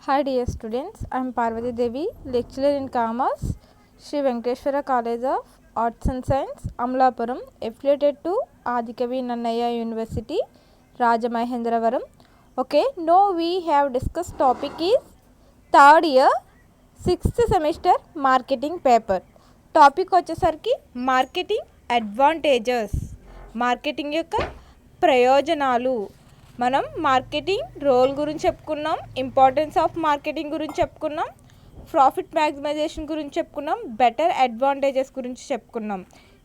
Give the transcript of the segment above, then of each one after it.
Hi dear students, I am Parvati Devi, lecturer in Commerce, Sri Venkateshwara College of Arts and Science, Amlapuram, affiliated to Adikavi Nannaya University, Rajamahendravaram. Okay, now we have discussed topic is third year, 6th semester marketing paper. Topic వచ్చేసరికి marketing advantages, marketing యొక్క ప్రయోజనాలు. మనం marketing role గురించి చెప్పుకున్నాం, importance of marketing గురించి చెప్పుకున్నాం, profit maximisation గురించి చెప్పుకున్నాం, బెటర్ అడ్వాంటేజెస్ గురించి చెప్పుకున్నాం.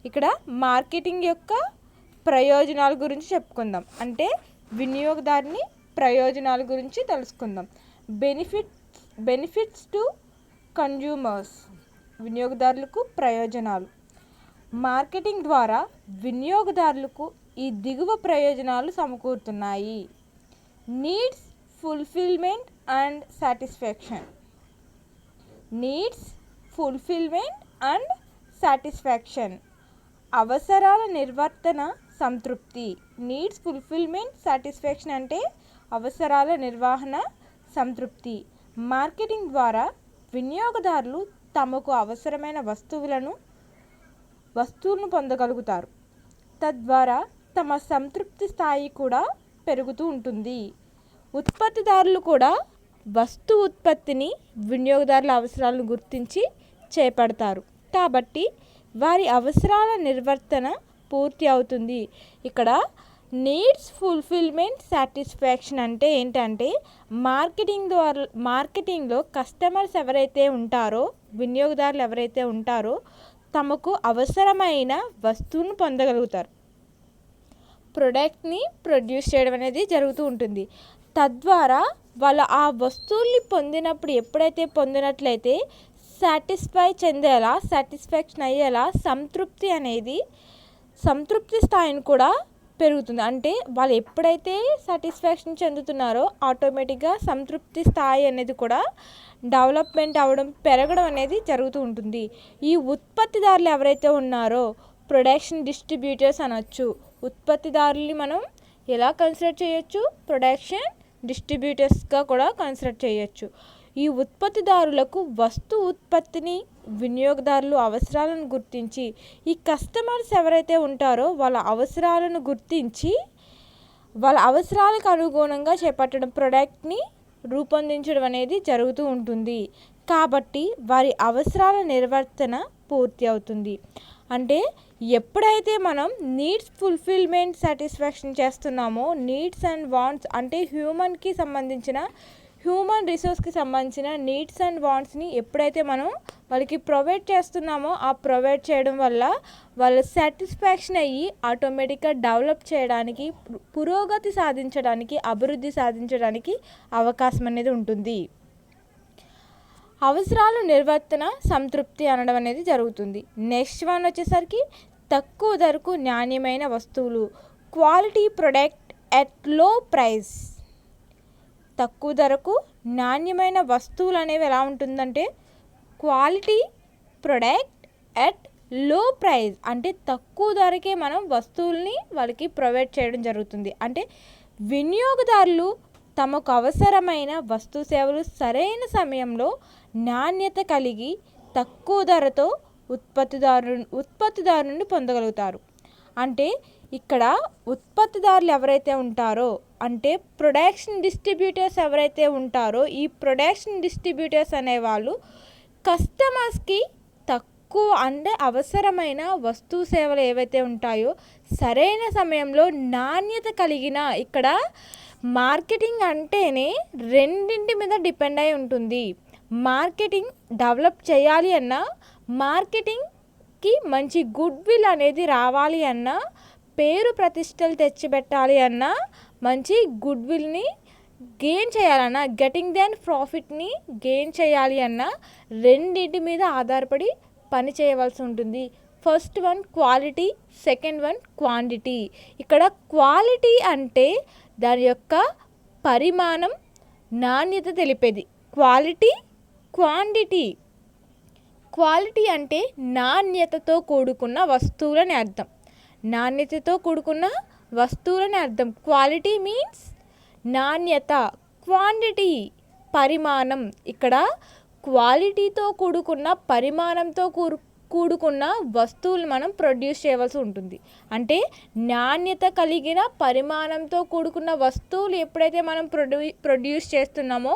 ఇక్కడ మార్కెటింగ్ యొక్క ప్రయోజనాల గురించి చెప్పుకుందాం, అంటే వినియోగదారుని ప్రయోజనాల గురించి తెలుసుకుందాం. బెనిఫిట్స్ టు కన్జ్యూమర్స్, వినియోగదారులకు ప్రయోజనాలు. మార్కెటింగ్ ద్వారా వినియోగదారులకు ఈ దిగువ ప్రయోజనాలు సమకూరుతున్నాయి. Needs fulfilment and satisfaction. Needs fulfilment and satisfaction, అవసరాల నిర్వర్తన సంతృప్తి. నీడ్స్ ఫుల్ఫిల్మెంట్ సాటిస్ఫాక్షన్ అంటే అవసరాల నిర్వహణ సంతృప్తి. మార్కెటింగ్ ద్వారా వినియోగదారులు తమకు అవసరమైన వస్తువులను పొందగలుగుతారు. తద్వారా తమ సంతృప్తి స్థాయి కూడా పెరుగుతూ ఉంటుంది. ఉత్పత్తిదారులు కూడా వస్తు ఉత్పత్తిని వినియోగదారుల అవసరాలను గుర్తించి చేపడతారు, కాబట్టి వారి అవసరాల నిర్వర్తన పూర్తి అవుతుంది. ఇక్కడ నీడ్స్ ఫుల్ఫిల్మెంట్ సాటిస్ఫాక్షన్ అంటే ఏంటంటే మార్కెటింగ్లో కస్టమర్స్ ఎవరైతే ఉంటారో, వినియోగదారులు ఎవరైతే ఉంటారో తమకు అవసరమైన వస్తువును పొందగలుగుతారు. ప్రొడక్ట్ని ప్రొడ్యూస్ చేయడం అనేది జరుగుతూ ఉంటుంది. తద్వారా వాళ్ళు ఆ వస్తువుల్ని పొందినప్పుడు ఎప్పుడైతే పొందినట్లయితే సాటిస్ఫాక్షన్ అయ్యేలా సంతృప్తి స్థాయిని కూడా పెరుగుతుంది. అంటే వాళ్ళు ఎప్పుడైతే సాటిస్ఫాక్షన్ చెందుతున్నారో ఆటోమేటిక్గా సంతృప్తి స్థాయి అనేది కూడా డెవలప్మెంట్ పెరగడం అనేది జరుగుతూ ఉంటుంది. ఈ ఉత్పత్తిదారులు ఎవరైతే ఉన్నారో ప్రొడక్షన్ డిస్ట్రిబ్యూటర్స్ అనొచ్చు. ఉత్పత్తిదారుల్ని మనం ఎలా కన్సిడర్ చేయొచ్చు? ప్రొడక్షన్ డిస్ట్రిబ్యూటర్స్గా కూడా కన్సిడర్ చేయొచ్చు. ఈ ఉత్పత్తిదారులకు వస్తు ఉత్పత్తిని వినియోగదారులు అవసరాలను గుర్తించి, ఈ కస్టమర్స్ ఎవరైతే ఉంటారో వాళ్ళ అవసరాలను గుర్తించి వాళ్ళ అవసరాలకు అనుగుణంగా చేపట్టడం, ప్రొడక్ట్ని రూపొందించడం అనేది జరుగుతూ ఉంటుంది. కాబట్టి వారి అవసరాల నిర్వర్తన పూర్తి అవుతుంది. అంటే ఎప్పుడైతే మనం నీడ్స్ ఫుల్ఫిల్మెంట్ సాటిస్ఫాక్షన్ చేస్తున్నామో, నీడ్స్ అండ్ వాంట్స్ అంటే హ్యూమన్ రిసోర్స్కి సంబంధించిన నీడ్స్ అండ్ వాంట్స్ని ఎప్పుడైతే మనం వాళ్ళకి ప్రొవైడ్ చేస్తున్నామో, ఆ ప్రొవైడ్ చేయడం వల్ల వాళ్ళు సాటిస్ఫాక్షన్ అయ్యి ఆటోమేటిక్గా డెవలప్ చేయడానికి, పురోగతి సాధించడానికి, అభివృద్ధి సాధించడానికి అవకాశం అనేది ఉంటుంది. అవసరాల నిర్వర్తన సంతృప్తి అనడం అనేది జరుగుతుంది. నెక్స్ట్ వన్ వచ్చేసరికి తక్కువ ధరకు నాణ్యమైన వస్తువులు, క్వాలిటీ ప్రొడక్ట్ ఎట్ లో ప్రైస్. తక్కువ ధరకు నాణ్యమైన వస్తువులు అనేవి ఎలా ఉంటుందంటే క్వాలిటీ ప్రొడక్ట్ ఎట్ లో ప్రైస్, అంటే తక్కువ ధరకే మనం వస్తువుల్ని వాళ్ళకి ప్రొవైడ్ చేయడం జరుగుతుంది. అంటే వినియోగదారులు తమకు అవసరమైన వస్తు సేవలు సరైన సమయంలో నాణ్యత కలిగి తక్కువ ధరతో ఉత్పత్తిదారు నుండి పొందగలుగుతారు. అంటే ఇక్కడ ఉత్పత్తిదారులు ఎవరైతే ఉంటారో, అంటే ప్రొడక్షన్ డిస్ట్రిబ్యూటర్స్ ఎవరైతే ఉంటారో, ఈ ప్రొడక్షన్ డిస్ట్రిబ్యూటర్స్ అనేవాళ్ళు కస్టమర్స్కి తక్కువ అంటే అవసరమైన వస్తు సేవలు ఏవైతే ఉంటాయో సరైన సమయంలో నాణ్యత కలిగిన, ఇక్కడ మార్కెటింగ్ అంటేనే రెండింటి మీద డిపెండ్ అయి ఉంటుంది. మార్కెటింగ్ డెవలప్ చేయాలి అన్నా, మార్కెటింగ్కి మంచి గుడ్ విల్ అనేది రావాలి అన్నా, పేరు ప్రతిష్టలు తెచ్చిపెట్టాలి అన్నా, మంచి గుడ్ విల్ని గెయిన్ చేయాలన్నా, గెటింగ్ దెన్ ప్రాఫిట్ని గెయిన్ చేయాలి అన్నా రెండింటి మీద ఆధారపడి పని చేయవలసి ఉంటుంది. First one quality, second one quantity. ఇక్కడ క్వాలిటీ అంటే దాని యొక్క పరిమాణం, నాణ్యత తెలిపేది. క్వాలిటీ అంటే నాణ్యతతో కూడుకున్న వస్తువులని అర్థం. క్వాలిటీ మీన్స్ నాణ్యత. క్వాంటిటీ పరిమాణం. ఇక్కడ క్వాలిటీతో కూడుకున్న పరిమాణంతో కూడుకున్న వస్తువులు మనం ప్రొడ్యూస్ చేయవలసి ఉంటుంది. అంటే నాణ్యత కలిగిన పరిమాణంతో కూడుకున్న వస్తువులు ఎప్పుడైతే మనం ప్రొడ్యూస్ చేస్తున్నామో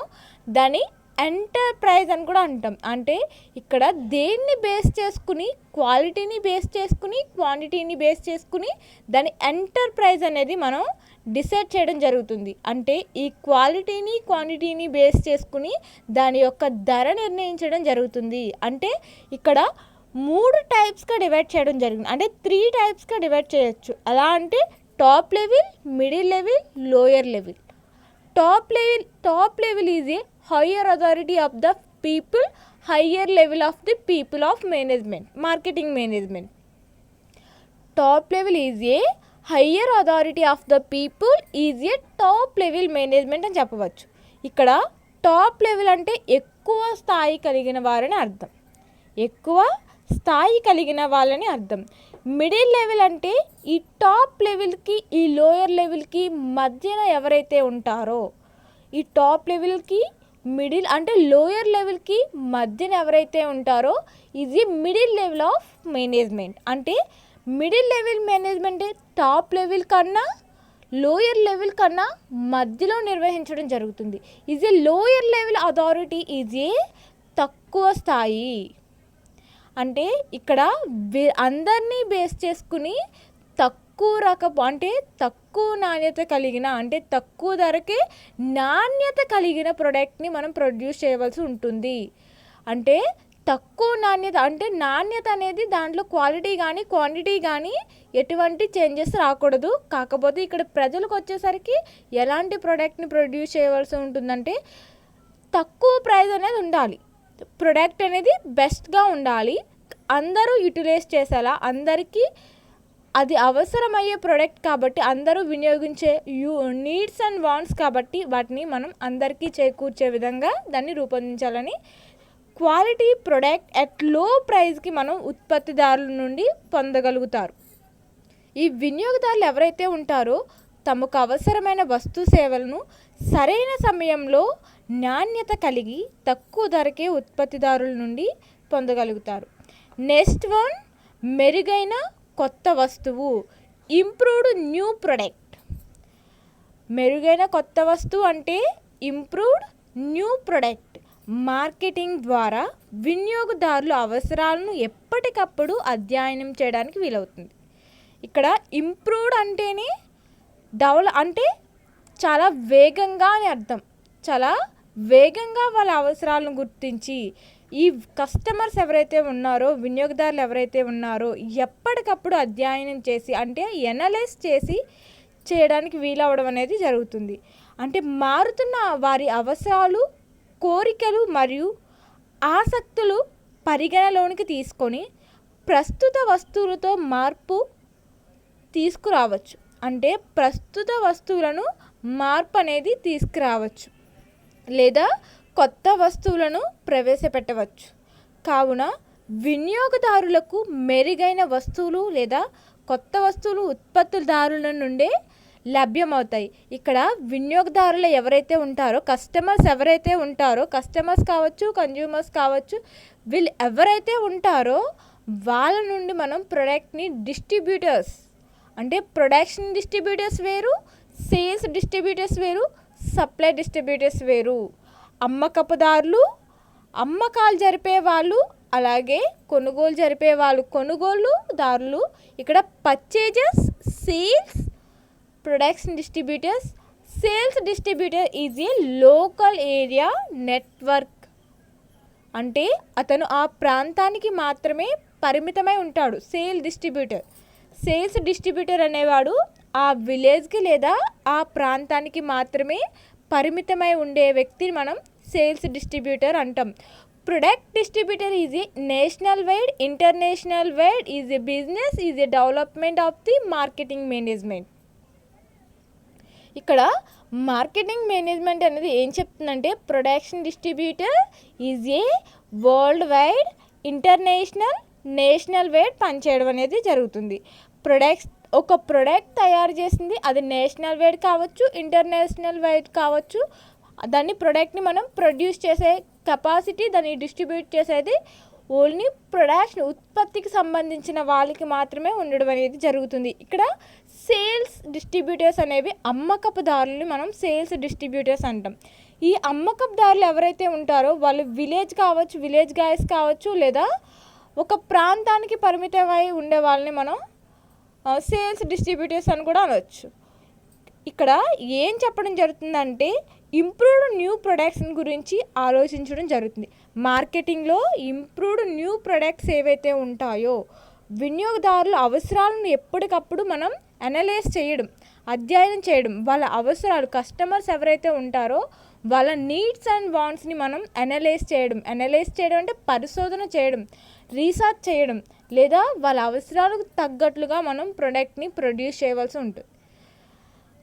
దాన్ని ఎంటర్ప్రైజ్ అని కూడా అంటాం. అంటే ఇక్కడ దేన్ని బేస్ చేసుకుని, క్వాలిటీని బేస్ చేసుకుని, క్వాంటిటీని బేస్ చేసుకుని దాని ఎంటర్ప్రైజ్ అనేది మనం డిసైడ్ చేయడం జరుగుతుంది. అంటే ఈ క్వాలిటీని క్వాంటిటీని బేస్ చేసుకుని దాని యొక్క ధర నిర్ణయించడం జరుగుతుంది. అంటే ఇక్కడ 3 టైప్స్గా డివైడ్ చేయడం జరిగింది. అంటే 3 టైప్స్గా డివైడ్ చేయొచ్చు. ఎలా అంటే top level, middle level, lower level. Top level is a higher authority of the people, higher level of the people of management, marketing management. Top level is a higher authority of the people is a top level management అని చెప్పవచ్చు. ఇక్కడ top level అంటే ఎక్కువ స్థాయి కలిగిన వారని అర్థం, ఎక్కువ స్థాయి కలిగిన వాళ్ళని అర్థం. మిడిల్ లెవెల్ అంటే ఈ టాప్ లెవెల్కి ఈ లోయర్ లెవెల్కి మధ్యన ఎవరైతే ఉంటారో, ఈ టాప్ లెవెల్కి మిడిల్ అంటే లోయర్ లెవెల్కి మధ్యన ఎవరైతే ఉంటారో ఇది మిడిల్ లెవెల్ ఆఫ్ మేనేజ్మెంట్. అంటే middle level management top level కన్నా లోయర్ లెవెల్ కన్నా మధ్యలో నిర్వహించడం జరుగుతుంది. Is a lower level authority is a తక్కువ స్థాయి. అంటే ఇక్కడ అందరినీ బేస్ చేసుకుని తక్కువ రకపు అంటే తక్కువ నాణ్యత కలిగిన అంటే తక్కువ ధరకే నాణ్యత కలిగిన ప్రోడక్ట్ని మనం ప్రొడ్యూస్ చేయవలసి ఉంటుంది. అంటే తక్కువ నాణ్యత అంటే నాణ్యత అనేది దాంట్లో క్వాలిటీ కానీ క్వాంటిటీ కానీ ఎటువంటి చేంజెస్ రాకూడదు. కాకపోతే ఇక్కడ ప్రజలకు వచ్చేసరికి ఎలాంటి ప్రోడక్ట్ని ప్రొడ్యూస్ చేయవలసి ఉంటుందంటే తక్కువ ప్రైస్ అనేది ఉండాలి, ప్రోడక్ట్ అనేది బెస్ట్గా ఉండాలి, అందరూ యూటిలైజ్ చేసేలా, అందరికీ అది అవసరమయ్యే ప్రోడక్ట్ కాబట్టి అందరూ వినియోగించే నీడ్స్ అండ్ వాంట్స్ కాబట్టి వాటిని మనం అందరికీ చేకూర్చే విధంగా దాన్ని రూపొందించాలని. క్వాలిటీ ప్రోడక్ట్ అట్ లో ప్రైస్కి మనం ఉత్పత్తిదారుల నుండి పొందగలుగుతారు. ఈ వినియోగదారులు ఎవరైతే ఉంటారో తమకు అవసరమైన వస్తు సేవలను సరైన సమయంలో నాణ్యత కలిగి తక్కువ ధరకే ఉత్పత్తిదారుల నుండి పొందగలుగుతారు. నెక్స్ట్ వన్, మెరుగైన కొత్త వస్తువు, ఇంప్రూవ్డ్ న్యూ ప్రొడక్ట్. మెరుగైన కొత్త వస్తువు అంటే ఇంప్రూవ్డ్ న్యూ ప్రొడక్ట్. మార్కెటింగ్ ద్వారా వినియోగదారుల అవసరాలను ఎప్పటికప్పుడు అధ్యయనం చేయడానికి వీలవుతుంది. ఇక్కడ ఇంప్రూవ్డ్ అంటేనే అంటే చాలా వేగంగా అని అర్థం. చాలా వేగంగా వాళ్ళ అవసరాలను గుర్తించి ఈ కస్టమర్స్ ఎవరైతే ఉన్నారో, వినియోగదారులు ఎవరైతే ఉన్నారో ఎప్పటికప్పుడు అధ్యయనం చేసి అంటే ఎనలైజ్ చేసి చేయడానికి వీలవడం అనేది జరుగుతుంది. అంటే మారుతున్న వారి అవసరాలు, కోరికలు మరియు ఆసక్తులు పరిగణలోనికి తీసుకొని ప్రస్తుత వస్తువులతో మార్పు తీసుకురావచ్చు. అంటే ప్రస్తుత వస్తువులను మార్పు అనేది తీసుకురావచ్చు లేదా కొత్త వస్తువులను ప్రవేశపెట్టవచ్చు. కావున వినియోగదారులకు మెరుగైన వస్తువులు లేదా కొత్త వస్తువులు ఉత్పత్తిదారుల నుండే లభ్యమవుతాయి. ఇక్కడ వినియోగదారులు ఎవరైతే ఉంటారో, కస్టమర్స్ ఎవరైతే ఉంటారో, కస్టమర్స్ కావచ్చు, కన్జ్యూమర్స్ కావచ్చు, వీళ్ళు ఎవరైతే ఉంటారో వాళ్ళ నుండి మనం ప్రొడక్ట్ని డిస్ట్రిబ్యూటర్స్ అంటే ప్రొడక్షన్ డిస్ట్రిబ్యూటర్స్ వేరు, సేల్స్ డిస్ట్రిబ్యూటర్స్ వేరు, సప్లై డిస్ట్రిబ్యూటర్స్ వేరు. అమ్మకపుదారులు, అమ్మకాలు జరిపే వాళ్ళు, అలాగే కొనుగోలు జరిపే వాళ్ళు కొనుగోలుదారులు. ఇక్కడ purchasers, sales, production distributors. Sales distributor is a local area network. అంటే అతను ఆ ప్రాంతానికి మాత్రమే పరిమితమై ఉంటాడు. సేల్స్ డిస్ట్రిబ్యూటర్ అనేవాడు ఆ విలేజ్కి లేదా ఆ ప్రాంతానికి మాత్రమే పరిమితమై ఉండే వ్యక్తిని మనం సేల్స్ డిస్ట్రిబ్యూటర్ అంటాం. Product distributor is a national wide, international wide, is a business, is a development of the marketing management. ఇక్కడ మార్కెటింగ్ మేనేజ్మెంట్ అనేది ఏం చెప్తుందంటే production distributor is a world wide, international, national wide పనిచేయడం అనేది జరుగుతుంది. ఒక product తయారు చేసింది అది నేషనల్ వైడ్ కావచ్చు, ఇంటర్నేషనల్ వైడ్ కావచ్చు, దాన్ని ప్రోడక్ట్ని మనం ప్రొడ్యూస్ చేసే కెపాసిటీ, దాన్ని డిస్ట్రిబ్యూట్ చేసేది ఓన్లీ ప్రొడక్షన్ ఉత్పత్తికి సంబంధించిన వాళ్ళకి మాత్రమే ఉండడం అనేది జరుగుతుంది. ఇక్కడ సేల్స్ డిస్ట్రిబ్యూటర్స్ అనేవి అమ్మకపుదారులని మనం సేల్స్ డిస్ట్రిబ్యూటర్స్ అంటాం. ఈ అమ్మకపుదారులు ఎవరైతే ఉంటారో వాళ్ళు విలేజ్ గాయస్ కావచ్చు, లేదా ఒక ప్రాంతానికి పరిమితమై ఉండే వాళ్ళని మనం సేల్స్ డిస్ట్రిబ్యూటర్స్ అని కూడా అనవచ్చు. ఇక్కడ ఏం చెప్పడం జరుగుతుందంటే ఇంప్రూవ్డ్ న్యూ ప్రొడక్ట్స్ గురించి ఆలోచించడం జరుగుతుంది. మార్కెటింగ్లో ఇంప్రూవ్డ్ న్యూ ప్రొడక్ట్స్ ఏవైతే ఉంటాయో వినియోగదారుల అవసరాలను ఎప్పటికప్పుడు మనం అనలైజ్ చేయడం, అధ్యయనం చేయడం, వాళ్ళ అవసరాలు కస్టమర్స్ ఎవరైతే ఉంటారో వాళ్ళ నీడ్స్ అండ్ వాంట్స్ని మనం అనలైజ్ చేయడం అంటే పరిశోధన చేయడం, రీసెర్చ్ చేయడం, లేదా వాళ్ళ అవసరాలకు తగ్గట్లుగా మనం ప్రోడక్ట్ని ప్రొడ్యూస్ చేయవలసి ఉంటుంది.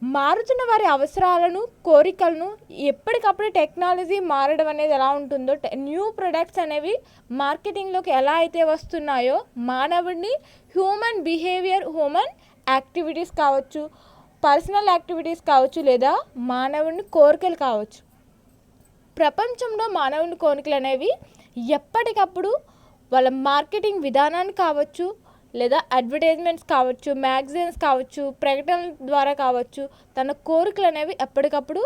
మారుతున్న వారి అవసరాలను, కోరికలను ఎప్పటికప్పుడు టెక్నాలజీ మారడం అనేది ఎలా ఉంటుందో న్యూ ప్రొడక్ట్స్ అనేవి మార్కెటింగ్లోకి ఎలా అయితే వస్తున్నాయో మానవుడిని హ్యూమన్ బిహేవియర్, హ్యూమన్ యాక్టివిటీస్ కావచ్చు, పర్సనల్ యాక్టివిటీస్ కావచ్చు, లేదా మానవుని కోరికలు కావచ్చు. ప్రపంచంలో మానవుని కోరికలు అనేవి ఎప్పటికప్పుడు వాళ్ళ మార్కెటింగ్ విధానాన్ని కావచ్చు, లేదా అడ్వర్టైజ్మెంట్స్ కావచ్చు, మ్యాగజైన్స్ కావచ్చు, ప్రకటనల ద్వారా కావచ్చు, తన కోరికలు అనేవి ఎప్పటికప్పుడు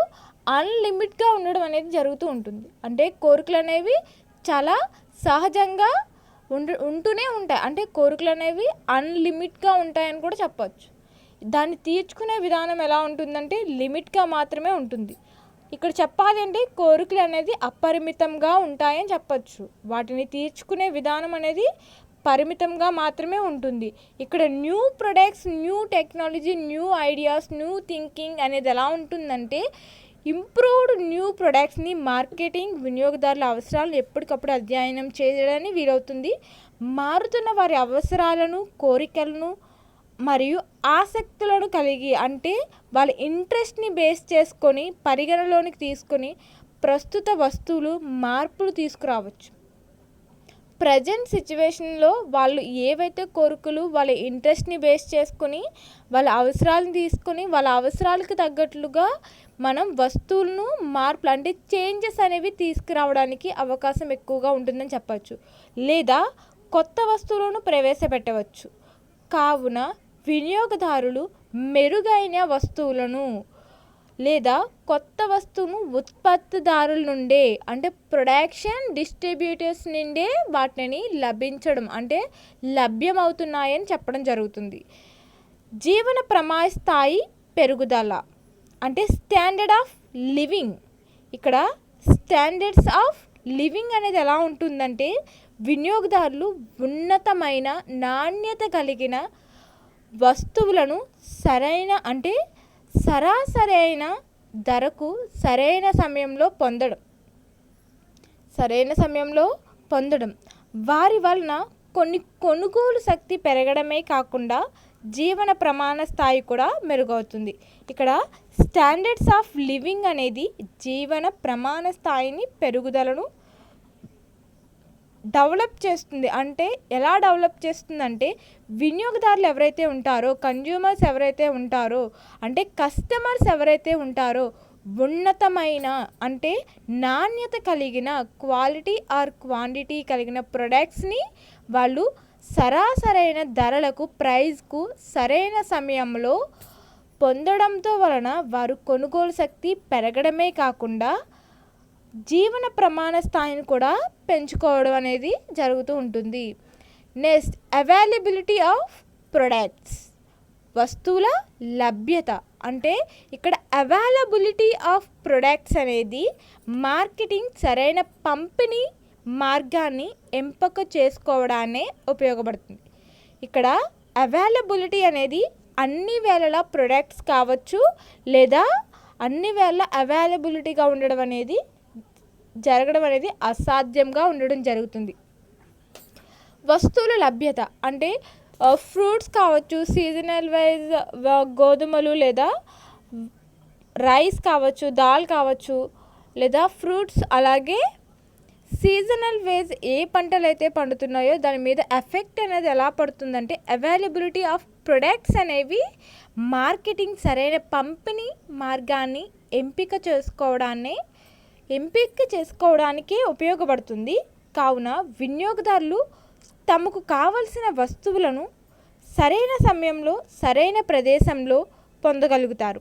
అన్లిమిట్గా ఉండడం అనేది జరుగుతూ ఉంటుంది. అంటే కోరికలు అనేవి చాలా సహజంగా ఉంటూనే ఉంటాయి. అంటే కోరికలు అనేవి అన్లిమిట్గా ఉంటాయని కూడా చెప్పవచ్చు. దాన్ని తీర్చుకునే విధానం ఎలా ఉంటుందంటే లిమిట్గా మాత్రమే ఉంటుంది. ఇక్కడ చెప్పాలి అంటే కోరికలు అనేది అపరిమితంగా ఉంటాయని చెప్పచ్చు. వాటిని తీర్చుకునే విధానం అనేది పరిమితంగా మాత్రమే ఉంటుంది. ఇక్కడ new products, new technology, new ideas, new thinking అనేది ఎలా ఉంటుందంటే ఇంప్రూవ్డ్ న్యూ ప్రొడక్ట్స్ని మార్కెటింగ్ వినియోగదారుల అవసరాలను ఎప్పటికప్పుడు అధ్యయనం చేయడానికి వీలవుతుంది. మారుతున్న వారి అవసరాలను, కోరికలను మరియు ఆసక్తులను కలిగి, అంటే వాళ్ళ ఇంట్రెస్ట్ని బేస్ చేసుకొని పరిగణలోనికి తీసుకొని ప్రస్తుత వస్తువులు మార్పులు తీసుకురావచ్చు. ప్రజెంట్ సిచ్యువేషన్లో వాళ్ళు ఏవైతే కోరికలు, వాళ్ళ ఇంట్రెస్ట్ని బేస్ చేసుకొని వాళ్ళ అవసరాలను తీసుకొని వాళ్ళ అవసరాలకు తగ్గట్లుగా మనం వస్తువులను మార్పులు అంటే చేంజెస్ అనేవి తీసుకురావడానికి అవకాశం ఎక్కువగా ఉంటుందని చెప్పచ్చు, లేదా కొత్త వస్తువులను ప్రవేశపెట్టవచ్చు. కావున వినియోగదారులు మెరుగైన వస్తువులను లేదా కొత్త వస్తువును ఉత్పత్తిదారుల నుండే అంటే ప్రొడక్షన్ డిస్ట్రిబ్యూటర్స్ నుండే వాటిని లభించడం అంటే లభ్యమవుతున్నాయని చెప్పడం జరుగుతుంది. జీవన ప్రమాణ స్థాయి పెరుగుదల అంటే స్టాండర్డ్ ఆఫ్ లివింగ్. ఇక్కడ స్టాండర్డ్స్ ఆఫ్ లివింగ్ అనేది ఎలా ఉంటుందంటే వినియోగదారులు ఉన్నతమైన నాణ్యత కలిగిన వస్తువులను సరాసరైన ధరకు సరైన సమయంలో పొందడం వారి వలన కొనుగోలు శక్తి పెరగడమే కాకుండా జీవన ప్రమాణ స్థాయి కూడా మెరుగవుతుంది. ఇక్కడ స్టాండర్డ్స్ ఆఫ్ లివింగ్ అనేది జీవన ప్రమాణ స్థాయిని పెరుగుదలను డెవలప్ చేస్తుంది. అంటే ఎలా డెవలప్ చేస్తుందంటే వినియోగదారులు ఎవరైతే ఉంటారో, కన్జ్యూమర్స్ ఎవరైతే ఉంటారో, అంటే కస్టమర్స్ ఎవరైతే ఉంటారో ఉన్నతమైన అంటే నాణ్యత కలిగిన క్వాలిటీ ఆర్ క్వాంటిటీ కలిగిన ప్రొడక్ట్స్ని వాళ్ళు సరాసరైన ధరలకు, ప్రైస్కు సరైన సమయంలో పొందడంతో వలన వారు కొనుగోలు శక్తి పెరగడమే కాకుండా జీవన ప్రమాణ స్థాయిని కూడా పెంచుకోవడం అనేది జరుగుతూ ఉంటుంది. నెక్స్ట్ అవైలబిలిటీ ఆఫ్ ప్రొడక్ట్స్, వస్తువుల లభ్యత. అంటే ఇక్కడ అవైలబిలిటీ ఆఫ్ ప్రొడక్ట్స్ అనేది మార్కెటింగ్ సరైన పంపిణీ మార్గాన్ని ఎంపిక చేసుకోవడాన్ని ఉపయోగపడుతుంది. ఇక్కడ అవైలబిలిటీ అనేది అన్ని వేళలా ప్రొడక్ట్స్ కావచ్చు, లేదా అన్ని వేళ అవైలబిలిటీగా ఉండడం అనేది జరగడం అనేది అసాధ్యంగా ఉండడం జరుగుతుంది. వస్తువుల లభ్యత అంటే ఫ్రూట్స్ కావచ్చు, సీజనల్ వైజ్ గోధుమలు లేదా రైస్ కావచ్చు, దాల్ కావచ్చు, లేదా ఫ్రూట్స్, అలాగే సీజనల్ వైజ్ ఏ పంటలు అయితే పండుతున్నాయో దాని మీద ఎఫెక్ట్ అనేది ఎలా పడుతుందంటే అవైలబిలిటీ ఆఫ్ ప్రొడక్ట్స్ అనేవి మార్కెటింగ్ సరైన పంపిణీ మార్గాన్ని ఎంపిక చేసుకోవడాన్ని ఎంపిక చేసుకోవడానికి ఉపయోగపడుతుంది. కావున వినియోగదారులు తమకు కావలసిన వస్తువులను సరైన సమయంలో సరైన ప్రదేశంలో పొందగలుగుతారు.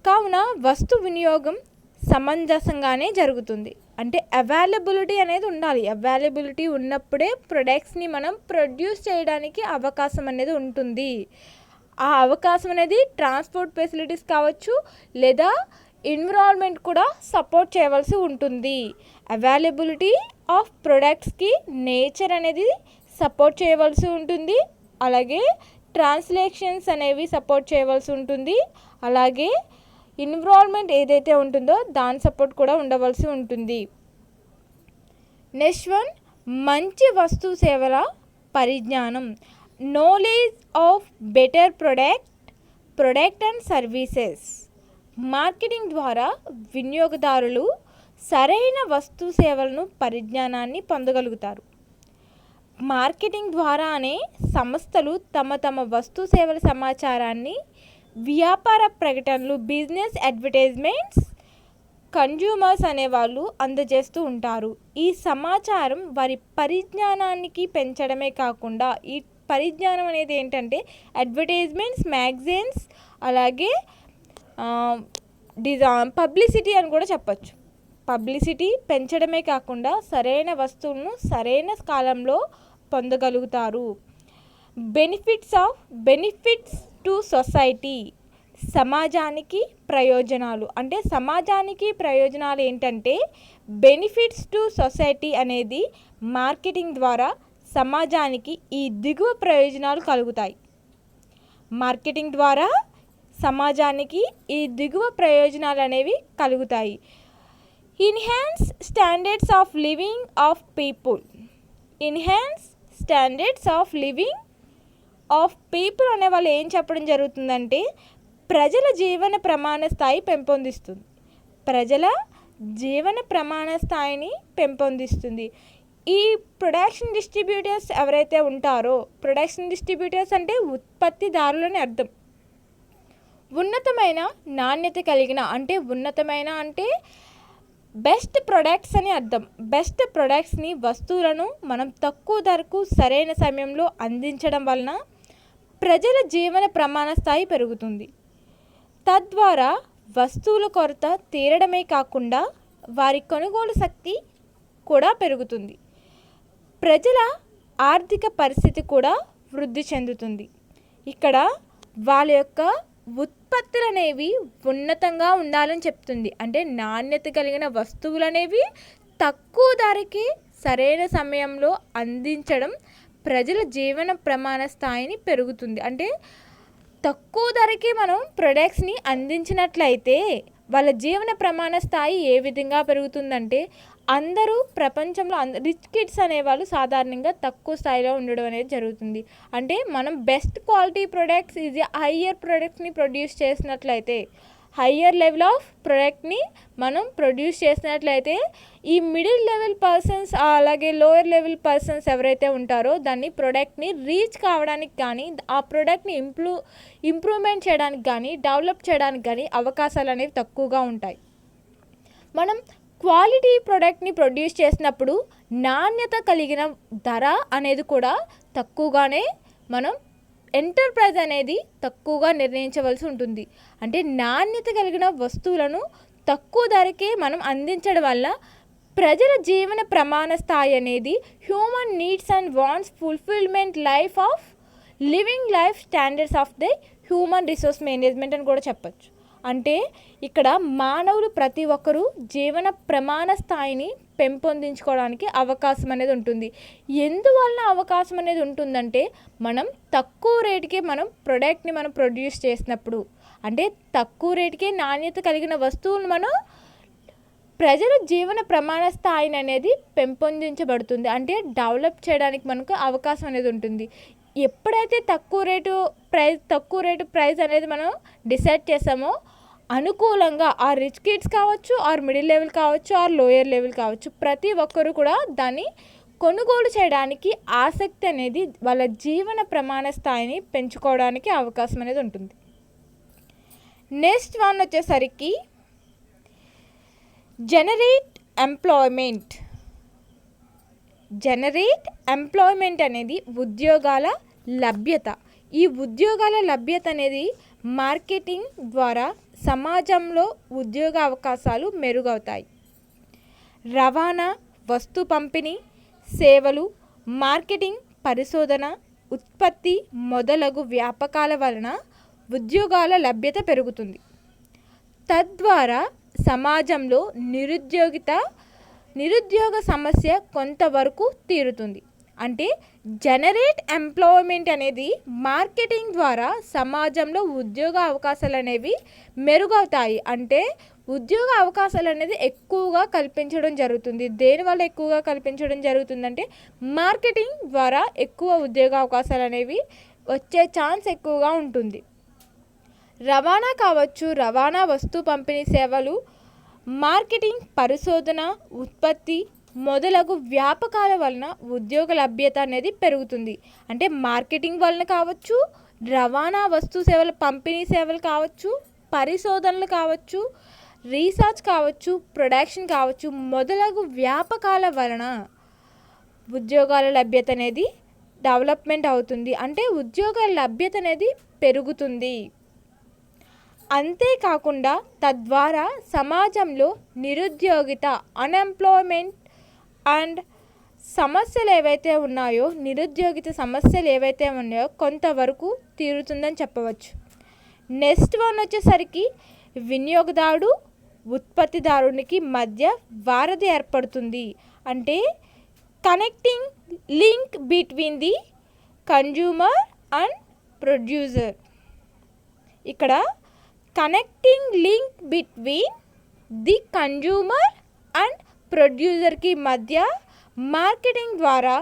కావున వస్తు వినియోగం సమంజసంగానే జరుగుతుంది. అంటే అవైలబిలిటీ అనేది ఉండాలి. అవైలబిలిటీ ఉన్నప్పుడే ప్రొడక్ట్స్ని మనం ప్రొడ్యూస్ చేయడానికి అవకాశం అనేది ఉంటుంది. ఆ అవకాశం అనేది ట్రాన్స్పోర్ట్ ఫెసిలిటీస్ కావచ్చు, లేదా ఎన్విరాన్మెంట్ కూడా సపోర్ట్ చేయవలసి ఉంటుంది. అవైలబిలిటీ ఆఫ్ ప్రొడక్ట్స్కి నేచర్ అనేది సపోర్ట్ చేయవలసి ఉంటుంది. అలాగే ట్రాన్స్లేషన్స్ అనేవి సపోర్ట్ చేయవలసి ఉంటుంది. అలాగే ఎన్విరాన్మెంట్ ఏదైతే ఉంటుందో దాని సపోర్ట్ కూడా ఉండవలసి ఉంటుంది. నెక్స్ట్ వన్, మంచి వస్తు సేవల పరిజ్ఞానం. Knowledge of better product and services. Marketing ద్వారా వినియోగదారులు సరైన వస్తు సేవలను పరిజ్ఞానాన్ని పొందగలుగుతారు. మార్కెటింగ్ ద్వారానే సంస్థలు తమ వస్తు సేవల సమాచారాన్ని వ్యాపార ప్రకటనలు, బిజినెస్ అడ్వర్టైజ్మెంట్స్ కన్జ్యూమర్స్ అనేవాళ్ళు అందజేస్తూ ఉంటారు. ఈ సమాచారం వారి పరిజ్ఞానానికి పెంచడమే కాకుండా, ఈ పరిజ్ఞానం అనేది ఏంటంటే అడ్వర్టైజ్మెంట్స్, మ్యాగజైన్స్, అలాగే పబ్లిసిటీ అని కూడా చెప్పచ్చు. పబ్లిసిటీ పెంచడమే కాకుండా సరైన వస్తువులను సరైన కాలంలో పొందగలుగుతారు. Benefits to society. సమాజానికి ప్రయోజనాలు. అంటే సమాజానికి ప్రయోజనాలు ఏంటంటే బెనిఫిట్స్ టు సొసైటీ అనేది మార్కెటింగ్ ద్వారా సమాజానికి ఈ దిగువ ప్రయోజనాలు కలుగుతాయి. మార్కెటింగ్ ద్వారా సమాజానికి ఈ దిగువ ప్రయోజనాలు అనేవి కలుగుతాయి. Enhance standards of living of people. Enhance standards of living of people అనే వాళ్ళు ఏం చెప్పడం జరుగుతుందంటే ప్రజల జీవన ప్రమాణ స్థాయి పెంపొందిస్తుంది. ప్రజల జీవన ప్రమాణ స్థాయిని పెంపొందిస్తుంది. ఈ ప్రొడక్షన్ డిస్ట్రిబ్యూటర్స్ ఎవరైతే ఉంటారో, ప్రొడక్షన్ డిస్ట్రిబ్యూటర్స్ అంటే ఉత్పత్తిదారులని అర్థం. ఉన్నతమైన నాణ్యత కలిగిన, అంటే ఉన్నతమైన అంటే బెస్ట్ ప్రొడక్ట్స్ అని అర్థం. బెస్ట్ ప్రొడక్ట్స్ని, వస్తువులను మనం తక్కువ ధరకు సరైన సమయంలో అందించడం వలన ప్రజల జీవన ప్రమాణ స్థాయి పెరుగుతుంది. తద్వారా వస్తువుల కొరత తీరడమే కాకుండా వారి కొనుగోలు శక్తి కూడా పెరుగుతుంది. ప్రజల ఆర్థిక పరిస్థితి కూడా వృద్ధి చెందుతుంది. ఇక్కడ వాళ్ళ యొక్క ఉత్పత్తులు అనేవి ఉన్నతంగా ఉండాలని చెప్తుంది. అంటే నాణ్యత కలిగిన వస్తువులు అనేవి తక్కువ ధరకి సరైన సమయంలో అందించడం ప్రజల జీవన ప్రమాణ స్థాయిని పెరుగుతుంది. అంటే తక్కువ ధరకి మనం ప్రొడక్ట్స్ని అందించినట్లయితే వాళ్ళ జీవన ప్రమాణ స్థాయి ఏ విధంగా పెరుగుతుందంటే అందరూ ప్రపంచంలో రిచ్ కిడ్స్ అనేవాళ్ళు సాధారణంగా తక్కువ స్థాయిలో ఉండడం అనేది జరుగుతుంది. అంటే మనం బెస్ట్ క్వాలిటీ ప్రొడక్ట్స్, ఇది హయ్యర్ ప్రొడక్ట్స్ని ప్రొడ్యూస్ చేసినట్లయితే, హయ్యర్ లెవెల్ ఆఫ్ ప్రొడక్ట్ని మనం ప్రొడ్యూస్ చేసినట్లయితే ఈ మిడిల్ లెవెల్ పర్సన్స్, అలాగే లోయర్ లెవెల్ పర్సన్స్ ఎవరైతే ఉంటారో దాన్ని ప్రొడక్ట్ని రీచ్ కావడానికి కానీ, ఆ ప్రొడక్ట్ని ఇంప్రూవ్మెంట్ చేయడానికి కానీ, డెవలప్ చేయడానికి కానీ అవకాశాలు అనేవి తక్కువగా ఉంటాయి. మనం క్వాలిటీ ప్రోడక్ట్ని ప్రొడ్యూస్ చేసినప్పుడు నాణ్యత కలిగిన ధర అనేది కూడా తక్కువగానే మనం ఎంటర్ప్రైజ్ అనేది తక్కువగా నిర్ణయించవలసి ఉంటుంది. అంటే నాణ్యత కలిగిన వస్తువులను తక్కువ ధరకే మనం అందించడం వల్ల ప్రజల జీవన ప్రమాణ స్థాయి అనేది human needs and wants fulfilment living life standards of the human resource management అని కూడా చెప్పచ్చు. అంటే ఇక్కడ మానవులు ప్రతి ఒక్కరూ జీవన ప్రమాణ స్థాయిని పెంపొందించుకోవడానికి అవకాశం అనేది ఉంటుంది. ఎందువల్ల అవకాశం అనేది ఉంటుందంటే మనం తక్కువ రేటుకే మనం ప్రొడక్ట్ని మనం ప్రొడ్యూస్ చేసినప్పుడు, అంటే తక్కువ రేటుకే నాణ్యత కలిగిన వస్తువులు మనం ప్రజల జీవన ప్రమాణ స్థాయిని అనేది పెంపొందించబడుతుంది. అంటే డెవలప్ చేయడానికి మనకు అవకాశం అనేది ఉంటుంది. ఎప్పుడైతే తక్కువ రేటు ప్రైస్ అనేది మనం డిసైడ్ చేసామో అనుకూలంగా ఆ రిచ్ కిడ్స్ కావచ్చు, ఆర్ మిడిల్ లెవెల్ కావచ్చు, ఆర్ లోయర్ లెవెల్ కావచ్చు, ప్రతి ఒక్కరు కూడా దాన్ని కొనుగోలు చేయడానికి ఆసక్తి అనేది వాళ్ళ జీవన ప్రమాణ స్థాయిని పెంచుకోవడానికి అవకాశం అనేది ఉంటుంది. నెక్స్ట్ వన్ వచ్చేసరికి జనరేట్ ఎంప్లాయ్మెంట్. జనరేట్ ఎంప్లాయ్మెంట్ అనేది ఉద్యోగాల లభ్యత. ఈ ఉద్యోగాల లభ్యత అనేది మార్కెటింగ్ ద్వారా సమాజంలో ఉద్యోగ అవకాశాలు మెరుగవుతాయి. రవాణా, వస్తు పంపిణీ, సేవలు, మార్కెటింగ్, పరిశోధన, ఉత్పత్తి మొదలగు వ్యాపకాల వలన ఉద్యోగాల లభ్యత పెరుగుతుంది. తద్వారా సమాజంలో నిరుద్యోగ సమస్య కొంతవరకు తీరుతుంది. అంటే జనరేట్ ఎంప్లాయ్మెంట్ అనేది మార్కెటింగ్ ద్వారా సమాజంలో ఉద్యోగ అవకాశాలు అనేవి మెరుగవుతాయి. అంటే ఉద్యోగ అవకాశాలు అనేది ఎక్కువగా కల్పించడం జరుగుతుంది. దేనివల్ల ఎక్కువగా కల్పించడం జరుగుతుందంటే మార్కెటింగ్ ద్వారా ఎక్కువ ఉద్యోగ అవకాశాలు అనేవి వచ్చే ఛాన్స్ ఎక్కువగా ఉంటుంది. రవాణా కావచ్చు, రవాణా, వస్తు పంపిణీ, సేవలు, మార్కెటింగ్, పరిశోధన, ఉత్పత్తి మొదలగు వ్యాపకాల వలన ఉద్యోగ లభ్యత అనేది పెరుగుతుంది. అంటే మార్కెటింగ్ వలన కావచ్చు, రవాణా, వస్తు సేవల పంపిణీ సేవలు కావచ్చు, పరిశోధనలు కావచ్చు, రీసెర్చ్ కావచ్చు, ప్రొడక్షన్ కావచ్చు మొదలగు వ్యాపకాల వలన ఉద్యోగాల లభ్యత అనేది డెవలప్మెంట్ అవుతుంది. అంటే ఉద్యోగాల లభ్యత అనేది పెరుగుతుంది. అంతేకాకుండా తద్వారా సమాజంలో నిరుద్యోగిత, అన్ఎంప్లాయ్మెంట్ అండ్ సమస్యలు ఏవైతే ఉన్నాయో, నిరుద్యోగిత సమస్యలు ఏవైతే ఉన్నాయో కొంతవరకు తీరుతుందని చెప్పవచ్చు. నెక్స్ట్ వన్ వచ్చేసరికి వినియోగదారుడు, ఉత్పత్తిదారునికి మధ్య వారధి ఏర్పడుతుంది. అంటే connecting link between the consumer and producer. ఇక్కడ connecting link between the consumer and ప్రొడ్యూసర్కి మధ్య మార్కెటింగ్ ద్వారా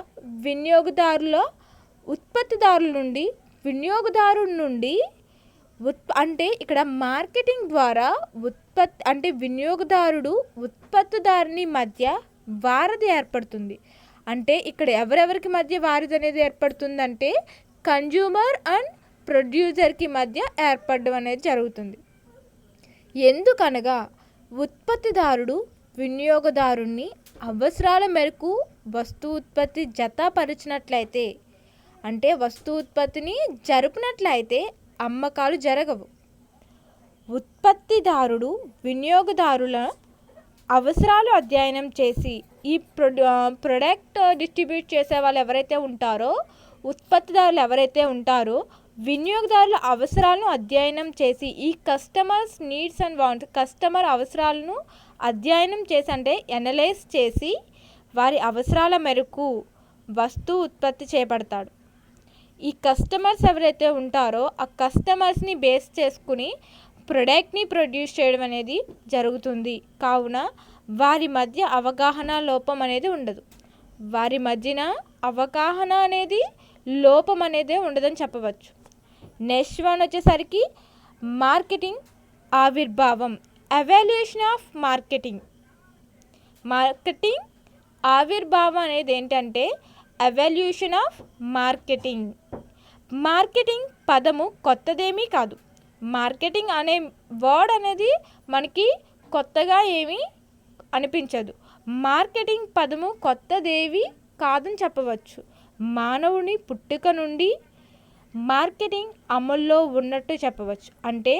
ఉత్పత్తిదారుల నుండి వినియోగదారుల నుండి అంటే ఇక్కడ మార్కెటింగ్ ద్వారా వినియోగదారుడు ఉత్పత్తిదారుని మధ్య వారధి ఏర్పడుతుంది. అంటే ఇక్కడ ఎవరెవరికి మధ్య వారధి అనేది ఏర్పడుతుందంటే కన్జ్యూమర్ అండ్ ప్రొడ్యూసర్కి మధ్య ఏర్పడడం అనేది జరుగుతుంది. ఎందుకనగా ఉత్పత్తిదారుడు వినియోగదారుని అవసరాల మేరకు వస్తు ఉత్పత్తి జతపరిచినట్లయితే, అంటే వస్తు ఉత్పత్తిని జరుపునట్లయితే అమ్మకాలు జరగవు. ఉత్పత్తిదారుడు వినియోగదారుల అవసరాలు అధ్యయనం చేసి ఈ ప్రొడక్ట్ డిస్ట్రిబ్యూట్ చేసే వాళ్ళు ఎవరైతే ఉంటారో, ఉత్పత్తిదారులు ఎవరైతే ఉంటారో వినియోగదారుల అవసరాలను అధ్యయనం చేసి ఈ customers needs and wants, customer అవసరాలను అధ్యయనం చేసి అంటే ఎనలైజ్ చేసి వారి అవసరాల మేరకు వస్తువు ఉత్పత్తి చేపడతాడు. ఈ కస్టమర్స్ ఎవరైతే ఉంటారో ఆ కస్టమర్స్ని బేస్ చేసుకుని ప్రొడక్ట్ని ప్రొడ్యూస్ చేయడం అనేది జరుగుతుంది. కావున వారి మధ్య అవగాహన లోపం అనేది ఉండదు. వారి మధ్యన అవగాహన అనేది లోపం అనేది ఉండదని చెప్పవచ్చు. నెక్స్ట్ వన్ వచ్చేసరికి మార్కెటింగ్ ఆవిర్భావం, ఎవాల్యుయేషన్ ఆఫ్ మార్కెటింగ్. మార్కెటింగ్ ఆవిర్భావం అనేది ఏంటంటే ఎవాల్యుయేషన్ ఆఫ్ మార్కెటింగ్. మార్కెటింగ్ పదము కొత్తదేమీ కాదు. మార్కెటింగ్ అనే వర్డ్ అనేది మనకి కొత్తగా ఏమీ అనిపించదు. మార్కెటింగ్ పదము కొత్తదేవి కాదని చెప్పవచ్చు. మానవుని పుట్టుక నుండి మార్కెటింగ్ అమల్లో ఉన్నట్టు చెప్పవచ్చు. అంటే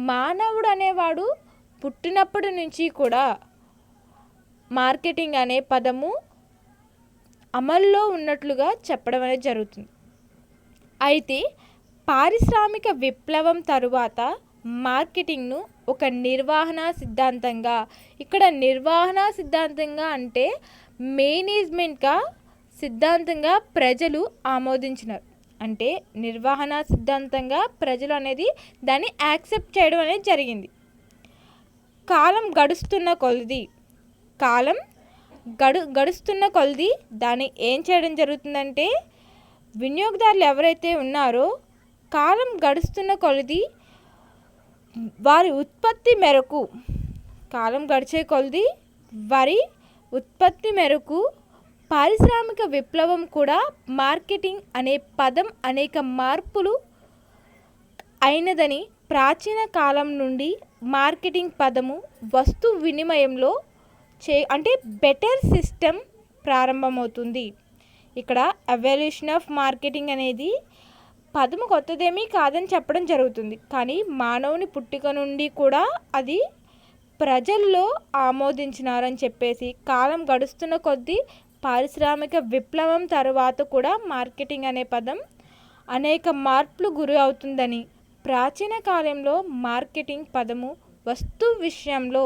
మానవుడు అనేవాడు పుట్టినప్పటి నుంచి కూడా మార్కెటింగ్ అనే పదము అమల్లో ఉన్నట్లుగా చెప్పడం అనేది జరుగుతుంది. అయితే పారిశ్రామిక విప్లవం తరువాత మార్కెటింగ్ను ఒక నిర్వహణ సిద్ధాంతంగా, ఇక్కడ నిర్వహణ సిద్ధాంతంగా అంటే మేనేజ్మెంట్గా సిద్ధాంతంగా ప్రజలు ఆమోదించినారు. అంటే నిర్వహణ సిద్ధాంతంగా ప్రజలు అనేది దాన్ని యాక్సెప్ట్ చేయడం అనేది జరిగింది. కాలం గడుస్తున్న కొలది దాన్ని ఏం చేయడం జరుగుతుందంటే వినియోగదారులు ఎవరైతే ఉన్నారో కాలం గడుస్తున్న కొలది వారి ఉత్పత్తి మేరకు, కాలం గడిచే కొలది వారి ఉత్పత్తి మేరకు పారిశ్రామిక విప్లవం కూడా మార్కెటింగ్ అనే పదం అనేక మార్పులు అయినదని, ప్రాచీన కాలం నుండి మార్కెటింగ్ పదము వస్తు వినిమయంలో అంటే బెటర్ సిస్టమ్ ప్రారంభమవుతుంది. ఇక్కడ ఎవల్యూషన్ ఆఫ్ మార్కెటింగ్ అనేది పదము కొత్తదేమీ కాదని చెప్పడం జరుగుతుంది. కానీ మానవుని పుట్టుక నుండి కూడా అది ప్రజల్లో ఆమోదించినారని చెప్పేసి కాలం గడుస్తున్న కొద్దీ పారిశ్రామిక విప్లవం తరువాత కూడా మార్కెటింగ్ అనే పదం అనేక మార్పులు గురి అవుతుందని, ప్రాచీన కాలంలో మార్కెటింగ్ పదము వస్తువు విషయంలో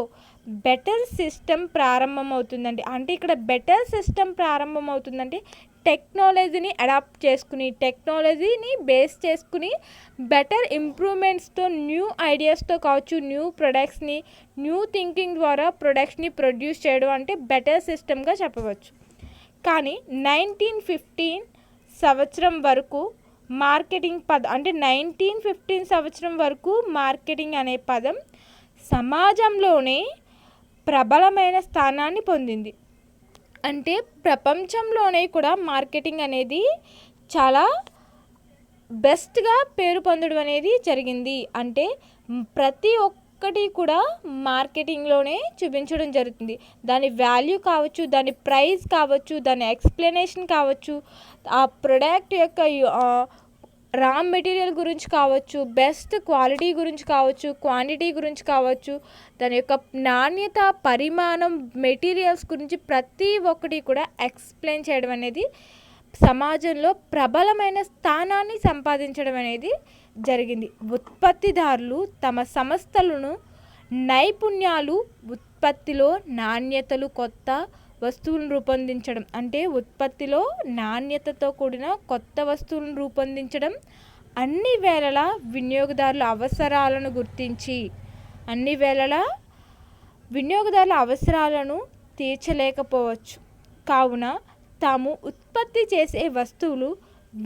బెటర్ సిస్టమ్ ప్రారంభమవుతుందండి. అంటే ఇక్కడ బెటర్ సిస్టమ్ ప్రారంభమవుతుందంటే టెక్నాలజీని అడాప్ట్ చేసుకుని, టెక్నాలజీని బేస్ చేసుకుని బెటర్ ఇంప్రూవ్మెంట్స్తో, న్యూ ఐడియాస్తో కావచ్చు, న్యూ ప్రొడక్ట్స్ని, న్యూ థింకింగ్ ద్వారా ప్రొడక్ట్స్ని ప్రొడ్యూస్ చేయడం అంటే బెటర్ సిస్టమ్గా చెప్పవచ్చు. కానీ 1915 సంవత్సరం వరకు మార్కెటింగ్ పదం అంటే 1915 సంవత్సరం వరకు మార్కెటింగ్ అనే పదం సమాజంలోనే ప్రబలమైన స్థానాన్ని పొందింది. అంటే ప్రపంచంలోనే కూడా మార్కెటింగ్ అనేది చాలా బెస్ట్గా పేరు పొందడం అనేది జరిగింది. అంటే ప్రతి ఒక్కటి కూడా మార్కెటింగ్లోనే చూపించడం జరుగుతుంది. దాని వాల్యూ కావచ్చు, దాని ప్రైస్ కావచ్చు, దాని ఎక్స్ప్లెనేషన్ కావచ్చు, ఆ ప్రోడక్ట్ యొక్క రా మెటీరియల్ గురించి కావచ్చు, బెస్ట్ క్వాలిటీ గురించి కావచ్చు, క్వాంటిటీ గురించి కావచ్చు, దాని యొక్క నాణ్యత, పరిమాణం, మెటీరియల్స్ గురించి ప్రతి ఒక్కటి కూడా ఎక్స్ప్లెయిన్ చేయడం అనేది సమాజంలో ప్రబలమైన స్థానాన్ని సంపాదించడం అనేది జరిగింది. ఉత్పత్తిదారులు తమ సంస్థలను నైపుణ్యాలు, ఉత్పత్తిలో నాణ్యతలు, కొత్త వస్తువులను రూపొందించడం, అంటే ఉత్పత్తిలో నాణ్యతతో కూడిన కొత్త వస్తువులను రూపొందించడం, అన్ని వేళలా వినియోగదారుల అవసరాలను గుర్తించి అన్ని వేళలా వినియోగదారుల అవసరాలను తీర్చలేకపోవచ్చు. కావున తాము ఉత్పత్తి చేసే వస్తువులు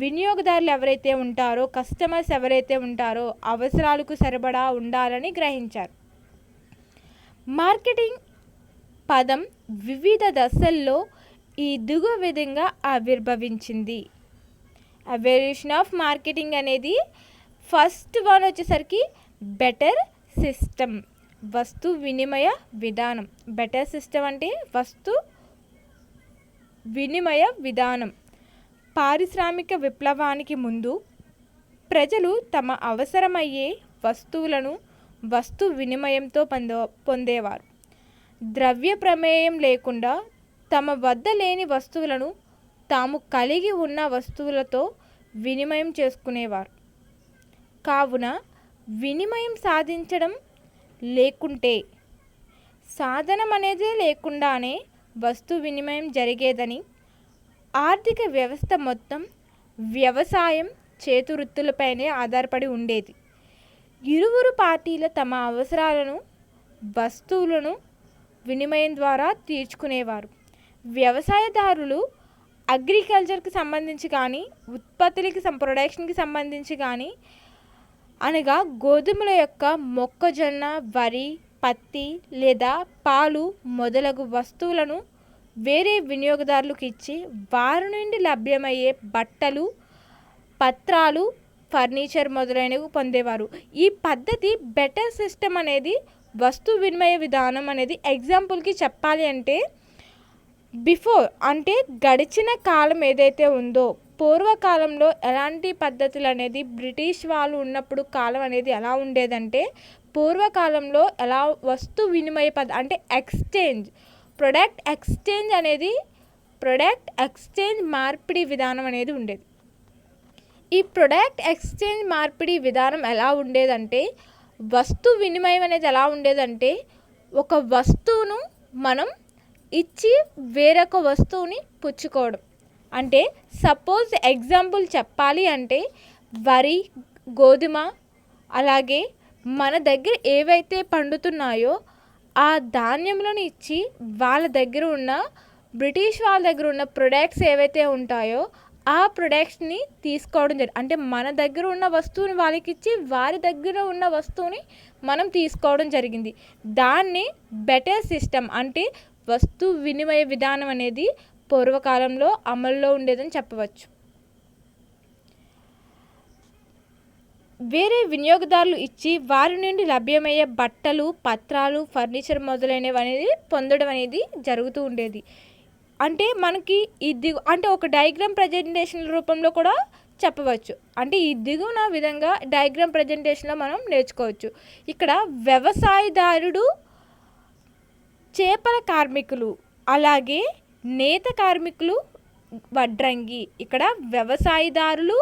వినియోగదారులు ఎవరైతే ఉంటారో, కస్టమర్స్ ఎవరైతే ఉంటారో అవసరాలకు సరిపడా ఉండాలని గ్రహించారు. మార్కెటింగ్ పదం వివిధ దశల్లో ఈ దిగువ విధంగా ఆవిర్భవించింది. ఎవల్యూషన్ ఆఫ్ మార్కెటింగ్ అనేది ఫస్ట్ వన్ వచ్చేసరికి బెటర్ సిస్టమ్, వస్తు వినిమయ విధానం. బెటర్ సిస్టమ్ అంటే వస్తు వినిమయ విధానం. పారిశ్రామిక విప్లవానికి ముందు ప్రజలు తమ అవసరమయ్యే వస్తువులను వస్తు వినిమయంతో పొందేవారు. ద్రవ్య ప్రమేయం లేకుండా తమ వద్ద లేని వస్తువులను తాము కలిగి ఉన్న వస్తువులతో వినిమయం చేసుకునేవారు. కావున వినిమయం సాధించడం లేకుంటే, సాధనం అనేది లేకుండానే వస్తు వినిమయం జరిగేదని, ఆర్థిక వ్యవస్థ మొత్తం వ్యవసాయం, చేతివృత్తులపైనే ఆధారపడి ఉండేది. ఇరువురు పార్టీల తమ అవసరాలను వస్తువులను వినిమయం ద్వారా తీర్చుకునేవారు. వ్యవసాయదారులు అగ్రికల్చర్కి సంబంధించి కానీ, ఉత్పత్తులకి ప్రొడక్షన్కి సంబంధించి కానీ, అనగా గోధుమల యొక్క మొక్కజొన్న, వరి, పత్తి లేదా పాలు మొదలగు వస్తువులను వేరే వినియోగదారులకు ఇచ్చి వారి నుండి లభ్యమయ్యే బట్టలు, పత్రాలు, ఫర్నిచర్ మొదలైనవి పొందేవారు. ఈ పద్ధతి బెటర్ సిస్టమ్ అనేది వస్తు వినిమయ విధానం అనేది ఎగ్జాంపుల్కి చెప్పాలి అంటే బిఫోర్ అంటే గడిచిన కాలం ఏదైతే ఉందో, పూర్వకాలంలో ఎలాంటి పద్ధతులు అనేది బ్రిటిష్ వాళ్ళు ఉన్నప్పుడు కాలం అనేది ఎలా ఉండేదంటే, పూర్వకాలంలో ఎలా వస్తు వినిమయ అంటే ఎక్స్చేంజ్, ప్రొడక్ట్ ఎక్స్చేంజ్ మార్పిడి విధానం అనేది ఉండేది. ఈ ప్రొడక్ట్ ఎక్స్చేంజ్ మార్పిడి విధానం ఎలా ఉండేదంటే, వస్తు వినిమయం అనేది ఎలా ఉండేదంటే, ఒక వస్తువును మనం ఇచ్చి వేరొక వస్తువుని పుచ్చుకోవడం. అంటే సపోజ్ ఎగ్జాంపుల్ చెప్పాలి అంటే వరి, గోధుమ, అలాగే మన దగ్గర ఏవైతే పండుతున్నాయో ఆ ధాన్యములను ఇచ్చి వాళ్ళ దగ్గర ఉన్న బ్రిటిష్ వాళ్ళ దగ్గర ఉన్న ప్రొడక్ట్స్ ఏవైతే ఉంటాయో ఆ ప్రొడక్ట్స్ని తీసుకోవడం జరిగింది. అంటే మన దగ్గర ఉన్న వస్తువుని వాళ్ళకి ఇచ్చి వారి దగ్గర ఉన్న వస్తువుని మనం తీసుకోవడం జరిగింది. దాన్ని బెటర్ సిస్టమ్ అంటే వస్తు వినిమయ విధానం అనేది పూర్వకాలంలో అమల్లో ఉండేదని చెప్పవచ్చు. వేరే వినియోగదారులు ఇచ్చి వారి నుండి లభ్యమయ్యే బట్టలు, పత్రాలు, ఫర్నిచర్ మొదలైనవి అనేది పొందడం అనేది జరుగుతూ ఉండేది. అంటే మనకి అంటే ఒక డయాగ్రామ్ ప్రజెంటేషన్ రూపంలో కూడా చెప్పవచ్చు. అంటే ఈ దిగువన విధంగా డయాగ్రామ్ ప్రజెంటేషన్లో మనం నేర్చుకోవచ్చు. ఇక్కడ వ్యవసాయదారుడు, చేపల కార్మికులు, అలాగే నేత కార్మికులు, వడ్రంగి. ఇక్కడ వ్యవసాయదారులు,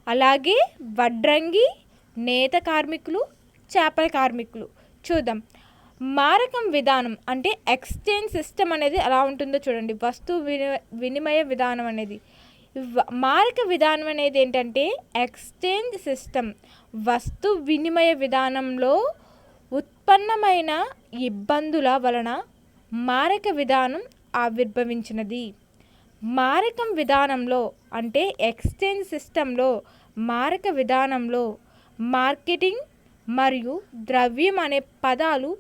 అలాగే వడ్రంగి, నేత కార్మికులు, చేపల కార్మికులు. చూద్దాం. మారకం విధానం అంటే ఎక్స్చేంజ్ సిస్టమ్ అనేది ఎలా ఉంటుందో చూడండి. వస్తు వినిమయ విధానం అనేది మారక విధానం అనేది ఏంటంటే ఎక్స్చేంజ్ సిస్టమ్. వస్తు వినిమయ విధానంలో ఉత్పన్నమైన ఇబ్బందుల వలన మారక విధానం ఆవిర్భవించినది. మారకం విధానంలో అంటే ఎక్స్చేంజ్ సిస్టంలో మారక విధానంలో మార్కెటింగ్ మరియు ద్రవ్యం అనే పదాలు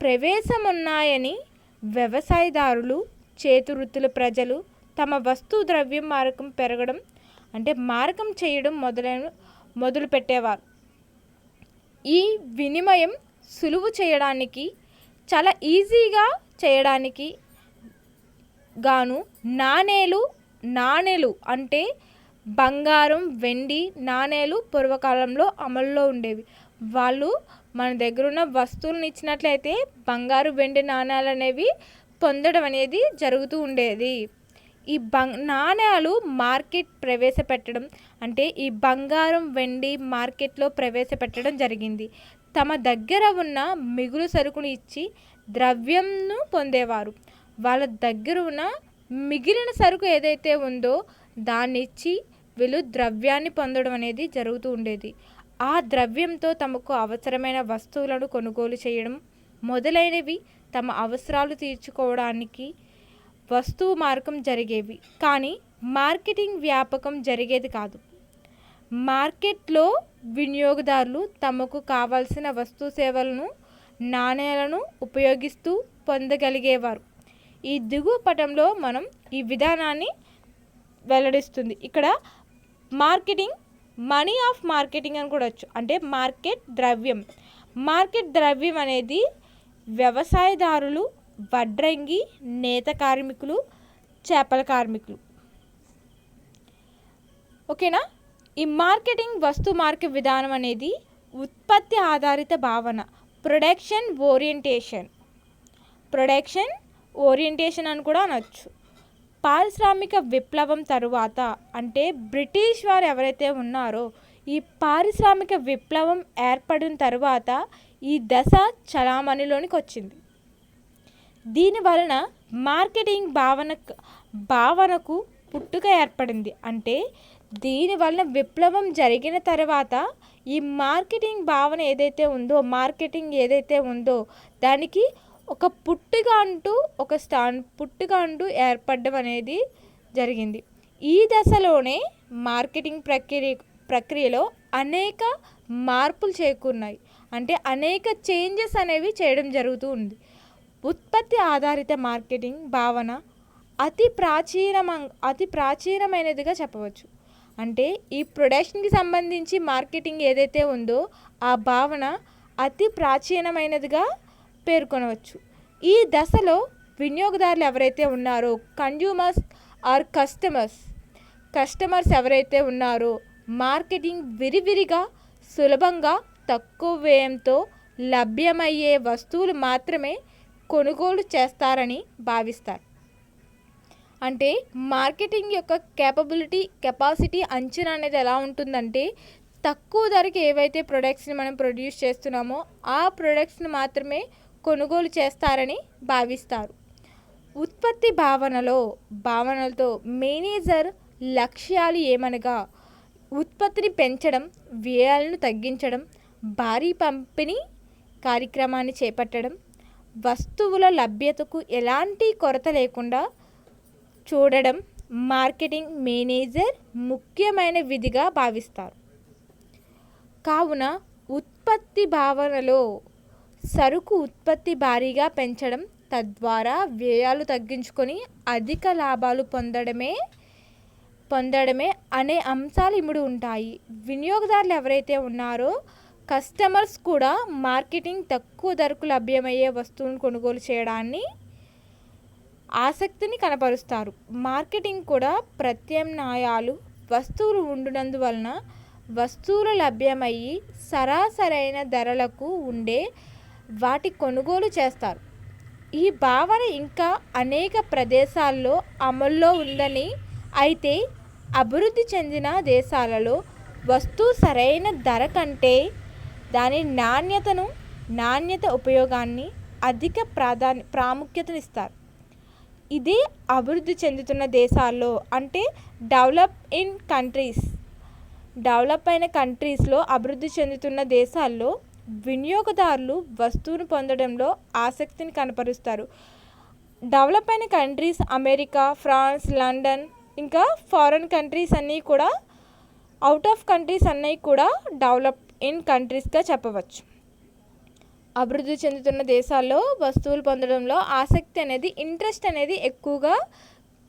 ప్రవేశమున్నాయని వ్యవసాయదారులు, చేతివృత్తుల ప్రజలు తమ వస్తు ద్రవ్యం మారకం పెరగడం అంటే మారకం చేయడం మొదలుపెట్టేవారు. ఈ వినిమయం సులువు చేయడానికి, చాలా ఈజీగా చేయడానికి గాను నాణేలు అంటే బంగారం, వెండి నాణేలు పూర్వకాలంలో అమల్లో ఉండేవి. వాళ్ళు మన దగ్గర ఉన్న వస్తువులను ఇచ్చినట్లయితే బంగారు, వెండి నాణేలు అనేవి పొందడం అనేది జరుగుతూ ఉండేది. ఈ నాణేలు మార్కెట్ ప్రవేశపెట్టడం అంటే ఈ బంగారం, వెండి మార్కెట్లో ప్రవేశపెట్టడం జరిగింది. తమ దగ్గర ఉన్న మిగులు సరుకును ఇచ్చి ద్రవ్యంను పొందేవారు. వాళ్ళ దగ్గర ఉన్న మిగిలిన సరుకు ఏదైతే ఉందో దాన్ని ఇచ్చి వీళ్ళు ద్రవ్యాన్ని పొందడం అనేది జరుగుతూ ఉండేది. ఆ ద్రవ్యంతో తమకు అవసరమైన వస్తువులను కొనుగోలు చేయడం మొదలైనవి తమ అవసరాలు తీర్చుకోవడానికి వస్తువు మార్గం జరిగేవి. కానీ మార్కెటింగ్ వ్యాపకం జరిగేది కాదు. మార్కెట్లో వినియోగదారులు తమకు కావాల్సిన వస్తు సేవలను, నాణేలను ఉపయోగిస్తూ పొందగలిగేవారు. ఈ దిగువ పటంలో మనం ఈ విధానాన్ని వెల్లడిస్తుంది. ఇక్కడ మార్కెటింగ్, మనీ ఆఫ్ మార్కెటింగ్ అని కూడా వచ్చు. అంటే మార్కెట్ ద్రవ్యం అనేది వ్యవసాయదారులు, వడ్రంగి, నేత కార్మికులు, చేపల కార్మికులు. ఓకేనా. ఈ మార్కెటింగ్ వస్తు మార్కెట్ విధానం అనేది ఉత్పత్తి ఆధారిత భావన, ప్రొడక్షన్ ఓరియంటేషన్ అని కూడా అనొచ్చు. పారిశ్రామిక విప్లవం తరువాత అంటే బ్రిటిష్ వారు ఎవరైతే ఉన్నారో ఈ పారిశ్రామిక విప్లవం ఏర్పడిన తరువాత ఈ దశ చలామణిలోనికి వచ్చింది. దీనివలన మార్కెటింగ్ భావనకు పుట్టుక ఏర్పడింది. అంటే దీనివలన విప్లవం జరిగిన తర్వాత ఈ మార్కెటింగ్ భావన మార్కెటింగ్ ఏదైతే ఉందో దానికి ఒక పుట్టుక అంటూ ఏర్పడడం అనేది జరిగింది. ఈ దశలోనే మార్కెటింగ్ ప్రక్రియలో అనేక మార్పులు చేకూరినాయి. అంటే అనేక చేంజెస్ అనేవి చేయడం జరుగుతూ ఉంది. ఉత్పత్తి ఆధారిత మార్కెటింగ్ భావన అతి ప్రాచీనమైనదిగా చెప్పవచ్చు. అంటే ఈ ప్రొడక్షన్కి సంబంధించి మార్కెటింగ్ ఏదైతే ఉందో ఆ భావన అతి ప్రాచీనమైనదిగా పేర్కొనవచ్చు. ఈ దశలో వినియోగదారులు ఎవరైతే ఉన్నారో కన్జ్యూమర్స్ ఆర్ కస్టమర్స్ ఎవరైతే ఉన్నారో మార్కెటింగ్ విరివిరిగా, సులభంగా, తక్కువ వ్యయంతో లభ్యమయ్యే వస్తువులు మాత్రమే కొనుగోలు చేస్తారని భావిస్తారు. అంటే మార్కెటింగ్ యొక్క కెపాసిటీ అంచనా అనేది ఎలా ఉంటుందంటే తక్కువ ధరకి ఏవైతే ప్రొడక్ట్స్ని మనం ప్రొడ్యూస్ చేస్తున్నామో ఆ ప్రొడక్ట్స్ని మాత్రమే కొనుగోలు చేస్తారని భావిస్తారు. ఉత్పత్తి భావనలతో మేనేజర్ లక్ష్యాలు ఏమనగా ఉత్పత్తిని పెంచడం, వ్యయాలను తగ్గించడం, భారీ పంపిణీ కార్యక్రమాన్ని చేపట్టడం, వస్తువుల లభ్యతకు ఎలాంటి కొరత లేకుండా చూడడం మార్కెటింగ్ మేనేజర్ ముఖ్యమైన విధిగా భావిస్తారు. కావున ఉత్పత్తి భావనలో సరుకు ఉత్పత్తి భారీగా పెంచడం, తద్వారా వ్యయాలు తగ్గించుకొని అధిక లాభాలు పొందడమే అనే అంశాలు ఇమిడి ఉంటాయి. వినియోగదారులు ఎవరైతే ఉన్నారో కస్టమర్స్ కూడా మార్కెటింగ్ తక్కువ ధరకు లభ్యమయ్యే వస్తువులను కొనుగోలు చేయడాన్ని ఆసక్తిని కనపరుస్తారు. మార్కెటింగ్ కూడా ప్రత్యామ్నాయాలు వస్తువులు ఉండునందువలన వస్తువులు లభ్యమయ్యి సరాసరైన ధరలకు ఉండే వాటి కొనుగోలు చేస్తారు. ఈ భావన ఇంకా అనేక ప్రదేశాల్లో అమల్లో ఉందని, అయితే అభివృద్ధి చెందిన దేశాలలో వస్తువు సరైన ధర కంటే దాని నాణ్యత ఉపయోగాన్ని అధిక ప్రాముఖ్యతనిస్తారు. ఇదే అభివృద్ధి చెందుతున్న దేశాల్లో అంటే డెవలప్ అయిన కంట్రీస్లో అభివృద్ధి చెందుతున్న దేశాల్లో వినియోగదారులు వస్తువును పొందడంలో ఆసక్తిని కనపరుస్తారు. డెవలప్ అయిన కంట్రీస్ అమెరికా, ఫ్రాన్స్, లండన్, ఇంకా ఫారెన్ కంట్రీస్ అన్నీ కూడా, అవుట్ ఆఫ్ కంట్రీస్ అన్నీ కూడా డెవలప్ ఇన్ కంట్రీస్గా చెప్పవచ్చు. అభివృద్ధి చెందుతున్న దేశాల్లో వస్తువులు పొందడంలో ఆసక్తి అనేది, ఇంట్రెస్ట్ అనేది ఎక్కువగా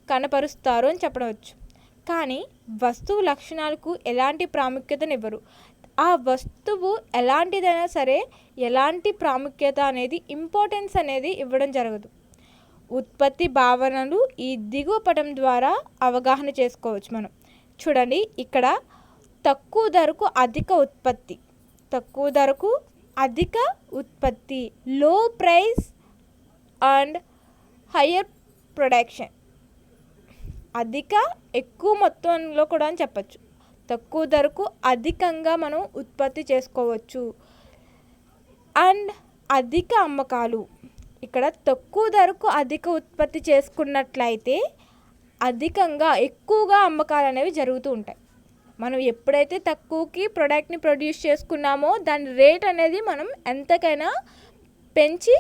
కనపరుస్తారు అని చెప్పవచ్చు. కానీ వస్తువు లక్షణాలకు ఎలాంటి ప్రాముఖ్యతనివ్వరు. ఆ వస్తువు ఎలాంటిదైనా సరే ఎలాంటి ప్రాముఖ్యత అనేది, ఇంపార్టెన్స్ అనేది ఇవ్వడం జరగదు. ఉత్పత్తి భావనలు ఈ దిగువ పటం ద్వారా అవగాహన చేసుకోవచ్చు. మనం చూడండి, ఇక్కడ తక్కువ ధరకు అధిక ఉత్పత్తి, లో ప్రైస్ అండ్ హయ్యర్ ప్రొడక్షన్. ఎక్కువ మొత్తంలో కూడా అని చెప్పచ్చు. తక్కువ ధరకు అధికంగా మనం ఉత్పత్తి చేసుకోవచ్చు. అండ్ అధిక అమ్మకాలు, ఇక్కడ తక్కువ ధరకు అధిక ఉత్పత్తి చేసుకున్నట్లయితే ఎక్కువగా అమ్మకాలు అనేవి జరుగుతూ ఉంటాయి. మనం ఎప్పుడైతే తక్కువకి ప్రోడక్ట్ని ప్రొడ్యూస్ చేసుకున్నామో దాని రేట్ అనేది మనం ఎంతకైనా పెంచి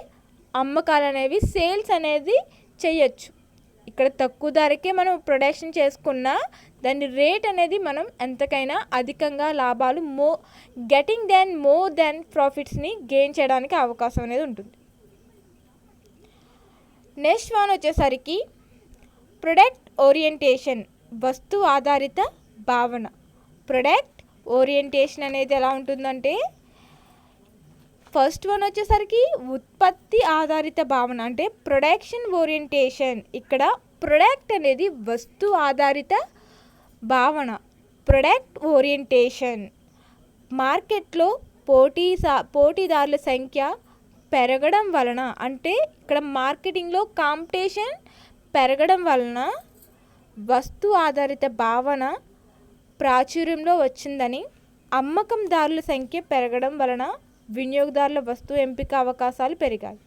అమ్మకాలు అనేవి, సేల్స్ అనేది చేయొచ్చు. ఇక్కడ తక్కువ ధరకే మనం ప్రొడక్షన్ చేసుకున్న దాని రేట్ అనేది మనం ఎంతకైనా అధికంగా లాభాలు మోర్ దెన్ ప్రాఫిట్స్ని గెయిన్ చేయడానికి అవకాశం అనేది ఉంటుంది. నెక్స్ట్ వన్ వచ్చేసరికి ప్రొడక్ట్ ఓరియంటేషన్, వస్తు ఆధారిత భావన. ప్రొడక్ట్ ఓరియంటేషన్ అనేది ఎలా ఉంటుందంటే, ఫస్ట్ వన్ వచ్చేసరికి ఉత్పత్తి ఆధారిత భావన అంటే ప్రొడక్షన్ ఓరియంటేషన్. ఇక్కడ ప్రొడక్ట్ అనేది వస్తు ఆధారిత భావన. ప్రొడక్ట్ ఓరియంటేషన్ మార్కెట్లో పోటీదారుల సంఖ్య పెరగడం వలన, అంటే ఇక్కడ మార్కెటింగ్లో కాంపిటీషన్ పెరగడం వలన వస్తు ఆధారిత భావన ప్రాచుర్యంలో వచ్చిందని, అమ్మకందారుల సంఖ్య పెరగడం వలన వినియోగదారుల వస్తువు ఎంపిక అవకాశాలు పెరిగాయి.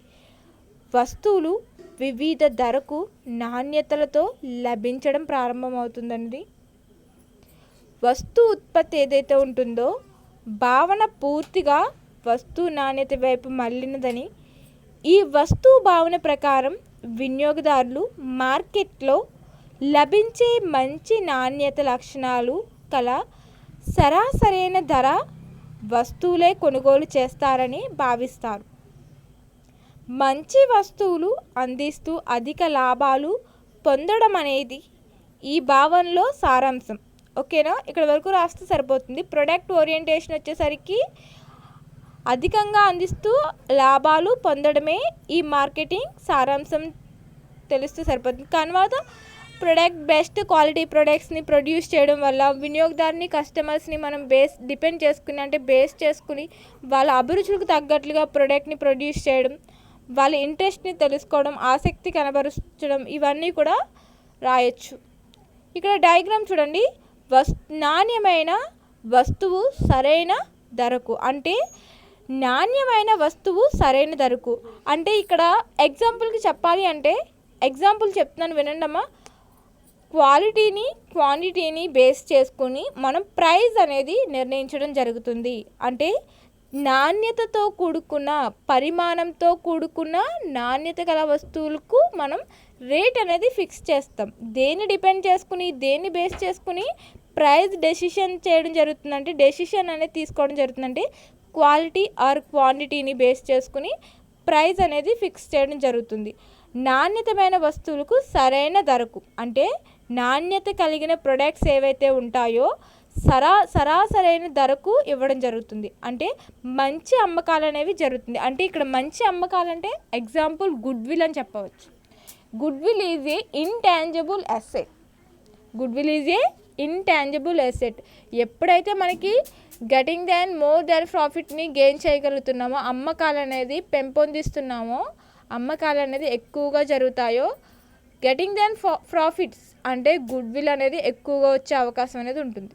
వస్తువులు వివిధ ధరకు నాణ్యతలతో లభించడం ప్రారంభమవుతుందండి. వస్తువు ఉత్పత్తి ఏదైతే ఉంటుందో భావన పూర్తిగా వస్తువు నాణ్యత వైపు మళ్ళినదని, ఈ వస్తువు భావన ప్రకారం వినియోగదారులు మార్కెట్లో లభించే మంచి నాణ్యత లక్షణాలు కల సరాసరైన ధర వస్తువులే కొనుగోలు చేస్తారని భావిస్తారు. మంచి వస్తువులు అందిస్తూ అధిక లాభాలు పొందడం అనేది ఈ భావనలో సారాంశం. ఓకేనా, ఇక్కడ వరకు రాస్తే సరిపోతుంది. ప్రొడక్ట్ ఓరియంటేషన్ వచ్చేసరికి అధికంగా అందిస్తూ లాభాలు పొందడమే ఈ మార్కెటింగ్ సారాంశం తెలిస్తే సరిపోతుంది. తర్వాత ప్రొడక్ట్ బెస్ట్ క్వాలిటీ ప్రొడక్ట్స్ని ప్రొడ్యూస్ చేయడం వల్ల వినియోగదారుని, కస్టమర్స్ని మనం బేస్ చేసుకుని వాళ్ళ అభిరుచులకు తగ్గట్లుగా ప్రోడక్ట్ని ప్రొడ్యూస్ చేయడం, వాళ్ళ ఇంట్రెస్ట్ని తెలుసుకోవడం, ఆసక్తి కనబరచడం, ఇవన్నీ కూడా రాయొచ్చు. ఇక్కడ డయాగ్రామ్ చూడండి. నాణ్యమైన వస్తువు సరైన ధరకు అంటే నాణ్యమైన వస్తువు సరైన ధరకు అంటే ఇక్కడ ఎగ్జాంపుల్కి చెప్పాలి అంటే, ఎగ్జాంపుల్ చెప్తున్నాను వినండమ్మా. క్వాంటిటీని బేస్ చేసుకుని మనం ప్రైస్ అనేది నిర్ణయించడం జరుగుతుంది. అంటే నాణ్యతతో కూడుకున్న, పరిమాణంతో కూడుకున్న నాణ్యత గల వస్తువులకు మనం రేట్ అనేది ఫిక్స్ చేస్తాం. దేన్ని బేస్ చేసుకుని ప్రైస్ డెసిషన్ చేయడం జరుగుతుందంటే, డెసిషన్ అనేది తీసుకోవడం జరుగుతుందంటే క్వాలిటీ ఆర్ క్వాంటిటీని బేస్ చేసుకుని ప్రైస్ అనేది ఫిక్స్ చేయడం జరుగుతుంది. నాణ్యతమైన వస్తువులకు సరైన ధరకు అంటే నాణ్యత కలిగిన ప్రొడక్ట్స్ ఏవైతే ఉంటాయో సరాసరైన ధరకు ఇవ్వడం జరుగుతుంది. అంటే మంచి అమ్మకాలు అనేవి జరుగుతుంది. అంటే ఇక్కడ మంచి అమ్మకాలు అంటే ఎగ్జాంపుల్ గుడ్విల్ అని చెప్పవచ్చు. Goodwill is a intangible asset. Goodwill is a intangible asset. ఎప్పుడైతే మనకి గెటింగ్ దాన్ మోర్ దాన్ ప్రాఫిట్ని గెయిన్ చేయగలుగుతున్నామో, అమ్మకాలు అనేది పెంపొందిస్తున్నామో, అమ్మకాలు అనేది ఎక్కువగా జరుగుతాయో, గెటింగ్ దాన్ ప్రాఫిట్స్ అంటే గుడ్విల్ అనేది ఎక్కువగా వచ్చే అవకాశం అనేది ఉంటుంది.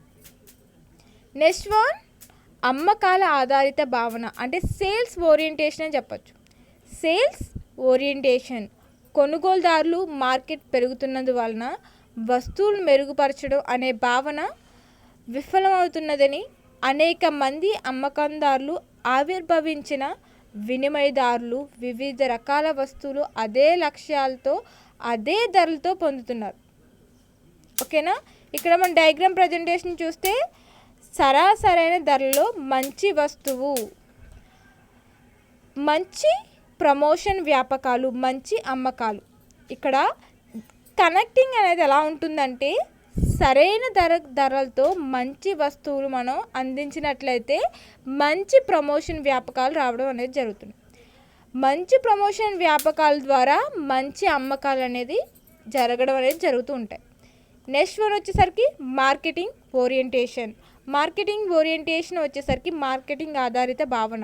నెక్స్ట్ వన్ అమ్మకాల ఆధారిత భావన అంటే సేల్స్ ఓరియంటేషన్ అని చెప్పచ్చు. సేల్స్ ఓరియంటేషన్ కొనుగోలుదారులు మార్కెట్ పెరుగుతున్నందువలన వస్తువులు మెరుగుపరచడం అనే భావన విఫలమవుతున్నదని అనేక మంది అమ్మకందారులు ఆవిర్భవించిన వినిమయదారులు వివిధ రకాల వస్తువులు అదే లక్ష్యాలతో అదే ధరలతో పొందుతున్నారు. ఓకేనా. ఇక్కడ మన డయాగ్రామ్ ప్రజెంటేషన్ చూస్తే సరాసరైన ధరలో మంచి వస్తువు, మంచి ప్రమోషన్ వ్యాపకాలు, మంచి అమ్మకాలు. ఇక్కడ కనెక్టింగ్ అనేది ఎలా ఉంటుందంటే సరైన ధరలతో మంచి వస్తువులు మనం అందించినట్లయితే మంచి ప్రమోషన్ వ్యాపకాలు రావడం అనేది జరుగుతుంది. మంచి ప్రమోషన్ వ్యాపకాల ద్వారా మంచి అమ్మకాలు అనేది జరగడం అనేది జరుగుతూ ఉంటాయి. నెక్స్ట్ వన్ వచ్చేసరికి మార్కెటింగ్ ఓరియంటేషన్. మార్కెటింగ్ ఓరియంటేషన్ వచ్చేసరికి మార్కెటింగ్ ఆధారిత భావన.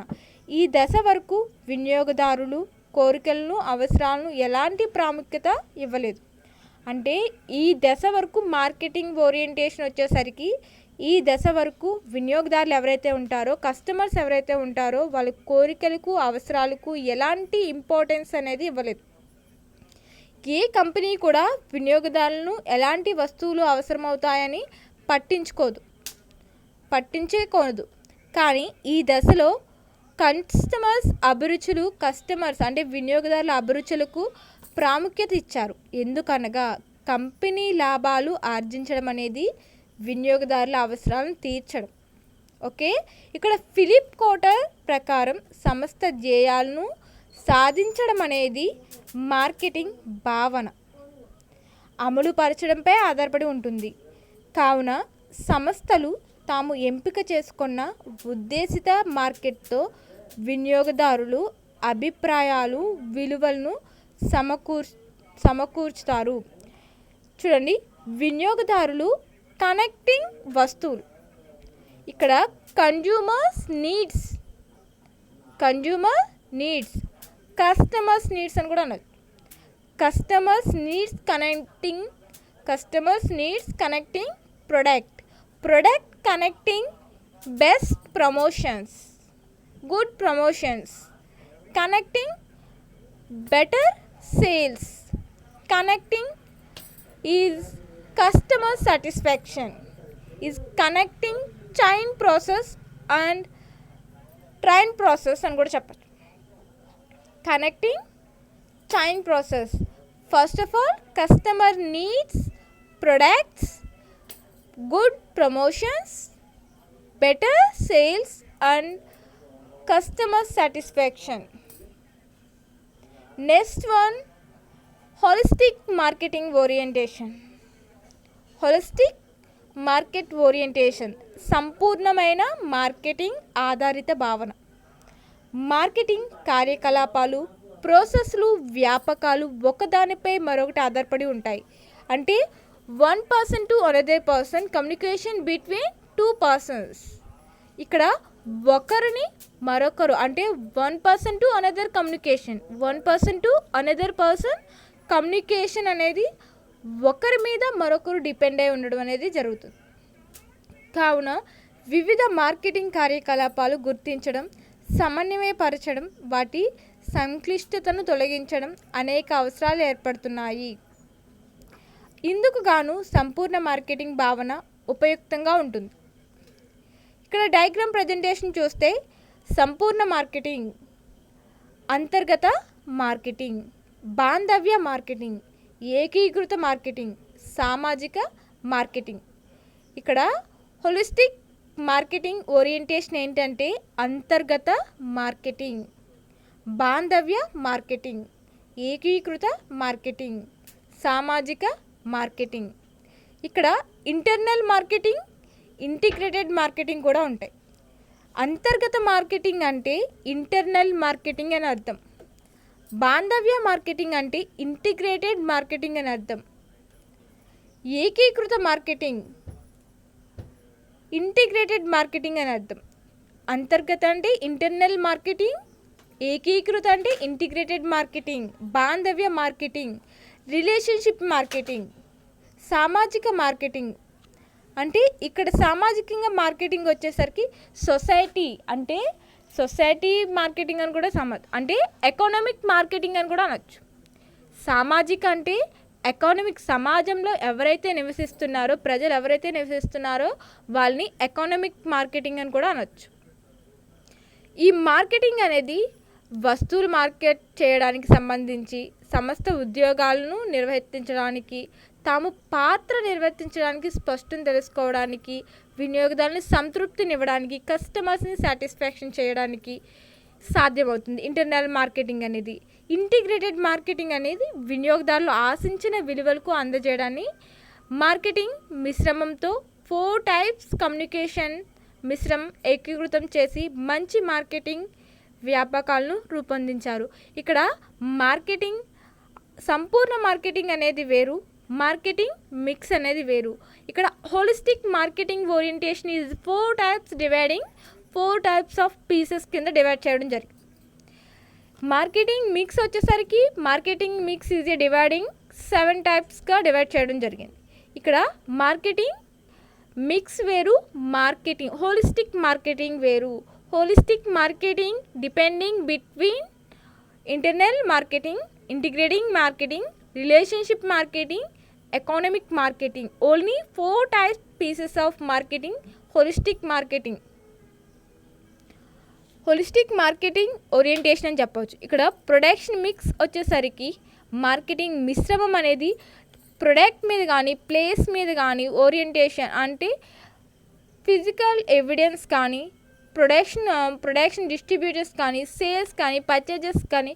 ఈ దశ వరకు వినియోగదారులు కోరికలను అవసరాలను ఎలాంటి ప్రాముఖ్యత ఇవ్వలేదు. అంటే ఈ దశ వరకు మార్కెటింగ్ ఓరియంటేషన్ వచ్చేసరికి ఈ దశ వరకు వినియోగదారులు ఎవరైతే ఉంటారో, కస్టమర్స్ ఎవరైతే ఉంటారో వాళ్ళ కోరికలకు అవసరాలకు ఎలాంటి ఇంపార్టెన్స్ అనేది ఇవ్వలేదు. ఏ కంపెనీ కూడా వినియోగదారులను ఎలాంటి వస్తువులు అవసరమవుతాయని పట్టించుకోదు. కానీ ఈ దశలో కస్టమర్స్ అంటే వినియోగదారుల అభిరుచులకు ప్రాముఖ్యత ఇచ్చారు. ఎందుకనగా కంపెనీ లాభాలు ఆర్జించడం అనేది వినియోగదారుల అవసరాలను తీర్చడం. ఓకే. ఇక్కడ ఫిలిప్ కోటర్ ప్రకారం సంస్థ ధ్యేయాలను సాధించడం అనేది మార్కెటింగ్ భావన అమలుపరచడంపై ఆధారపడి ఉంటుంది. కావున సంస్థలు తాము ఎంపిక చేసుకున్న ఉద్దేశిత మార్కెట్తో వినియోగదారులు అభిప్రాయాలు విలువలను సమకూర్చుతారు. చూడండి, వినియోగదారులు కనెక్టింగ్ వస్తువులు. ఇక్కడ కన్జ్యూమర్స్ నీడ్స్ కస్టమర్స్ నీడ్స్ అని కూడా అన్నది. Customers needs connecting product connecting best promotions, good promotions, connecting better sales, connecting is customer satisfaction, is connecting chain process and train process అని కూడా చెప్పచ్చు. Connecting chain process. First of all customer needs products, good promotions, better sales and customer satisfaction. Next one holistic marketing orientation. Holistic market orientation సంపూర్ణమైన marketing ఆధారిత భావన. Marketing కార్యకలాపాలు, ప్రాసెస్లు, వ్యాపకాలు ఒకదానిపై మరొకటి ఆధారపడి ఉంటాయి. అంటే one person to another person, communication between two persons. ఇక్కడ ఒకరిని మరొకరు అంటే one person to another communication అనేది ఒకరి మీద మరొకరు డిపెండ్ అయి ఉండడం అనేది జరుగుతుంది. కావున వివిధ మార్కెటింగ్ కార్యకలాపాలు గుర్తించడం, సమన్వయపరచడం, వాటి సంక్లిష్టతను తొలగించడం అనేక అవసరాలు ఏర్పడుతున్నాయి. ఇందుకు గాను సంపూర్ణ మార్కెటింగ్ భావన ఉపయుక్తంగా ఉంటుంది. ఇక్కడ డయాగ్రామ్ ప్రజెంటేషన్ చూస్తే సంపూర్ణ మార్కెటింగ్, అంతర్గత మార్కెటింగ్, బాంధవ్య మార్కెటింగ్, ఏకీకృత మార్కెటింగ్, సామాజిక మార్కెటింగ్. ఇక్కడ హోలిస్టిక్ మార్కెటింగ్ ఓరియంటేషన్ ఏంటంటే అంతర్గత మార్కెటింగ్, బాంధవ్య మార్కెటింగ్, ఏకీకృత మార్కెటింగ్, సామాజిక మార్కెటింగ్. ఇక్కడ ఇంటర్నల్ మార్కెటింగ్, ఇంటిగ్రేటెడ్ మార్కెటింగ్ కూడా ఉంటాయి. అంతర్గత మార్కెటింగ్ అంటే ఇంటర్నల్ మార్కెటింగ్ అని అర్థం. బాంధవ్య మార్కెటింగ్ అంటే ఇంటిగ్రేటెడ్ మార్కెటింగ్ అని అర్థం. ఏకీకృత మార్కెటింగ్, ఇంటిగ్రేటెడ్ మార్కెటింగ్ అని అర్థం. అంతర్గత అంటే ఇంటర్నల్ మార్కెటింగ్, ఏకీకృత అంటే integrated marketing, Bandhavya marketing, relationship marketing, సామాజిక మార్కెటింగ్. అంటే ఇక్కడ సామాజికంగా మార్కెటింగ్ వచ్చేసరికి సొసైటీ మార్కెటింగ్ అని కూడా అంటే ఎకనామిక్ మార్కెటింగ్ అని కూడా అనొచ్చు. సామాజిక అంటే ఎకానమిక్, సమాజంలో ఎవరైతే నివసిస్తున్నారో, ప్రజలు ఎవరైతే నివసిస్తున్నారో వాళ్ళని ఎకనామిక్ మార్కెటింగ్ అని కూడా అనొచ్చు. ఈ మార్కెటింగ్ అనేది వస్తువులు మార్కెట్ చేయడానికి సంబంధించి, సంస్థ ఉద్యోగాలను నిర్వర్తించడానికి, తాము పాత్ర నిర్వర్తించడానికి, స్పష్టం తెలుసుకోవడానికి, వినియోగదారుని సంతృప్తినివ్వడానికి, కస్టమర్స్ని సాటిస్ఫాక్షన్ చేయడానికి సాధ్యమవుతుంది ఇంటర్నల్ మార్కెటింగ్ అనేది. ఇంటిగ్రేటెడ్ మార్కెటింగ్ అనేది వినియోగదారులు ఆశించిన విలువలకు అందజేయడాన్ని మార్కెటింగ్ మిశ్రమంతో 4 టైప్స్ కమ్యూనికేషన్ మిశ్రమం ఏకీకృతం చేసి మంచి మార్కెటింగ్ వ్యాపకాలను రూపొందించారు. ఇక్కడ మార్కెటింగ్, సంపూర్ణ మార్కెటింగ్ అనేది వేరు, మార్కెటింగ్ మిక్స్ అనేది వేరు. ఇక్కడ holistic marketing orientation is 4 types dividing 4 types of pieces కింద డివైడ్ చేయడం జరిగింది. మార్కెటింగ్ మిక్స్ వచ్చేసరికి marketing mix is a dividing 7 టైప్స్గా డివైడ్ చేయడం జరిగింది. ఇక్కడ మార్కెటింగ్ మిక్స్ వేరు, మార్కెటింగ్ హోలిస్టిక్ మార్కెటింగ్ వేరు. Holistic marketing depending between internal marketing, integrating marketing, relationship marketing, economic marketing. Only 4 types pieces of marketing holistic marketing. Holistic marketing orientation అని చెప్పవచ్చు. ఇక్కడ production mix వచ్చేసరికి మార్కెటింగ్ మిశ్రమం అనేది ప్రొడక్ట్ మీద కానీ, ప్లేస్ మీద కానీ ఓరియంటేషన్ అంటే ఫిజికల్ ఎవిడెన్స్ కానీ, ప్రొడక్షన్ డిస్ట్రిబ్యూటర్స్ కానీ, సేల్స్ కానీ, పర్చేజెస్ కానీ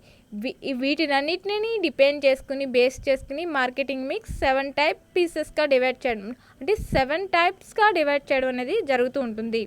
వీటినన్నిటిని బేస్ చేసుకుని మార్కెటింగ్ మిక్స్ 7 టైప్ పీసెస్గా డివైడ్ చేయడం, అంటే 7 టైప్స్గా డివైడ్ చేయడం అనేది జరుగుతూ ఉంటుంది.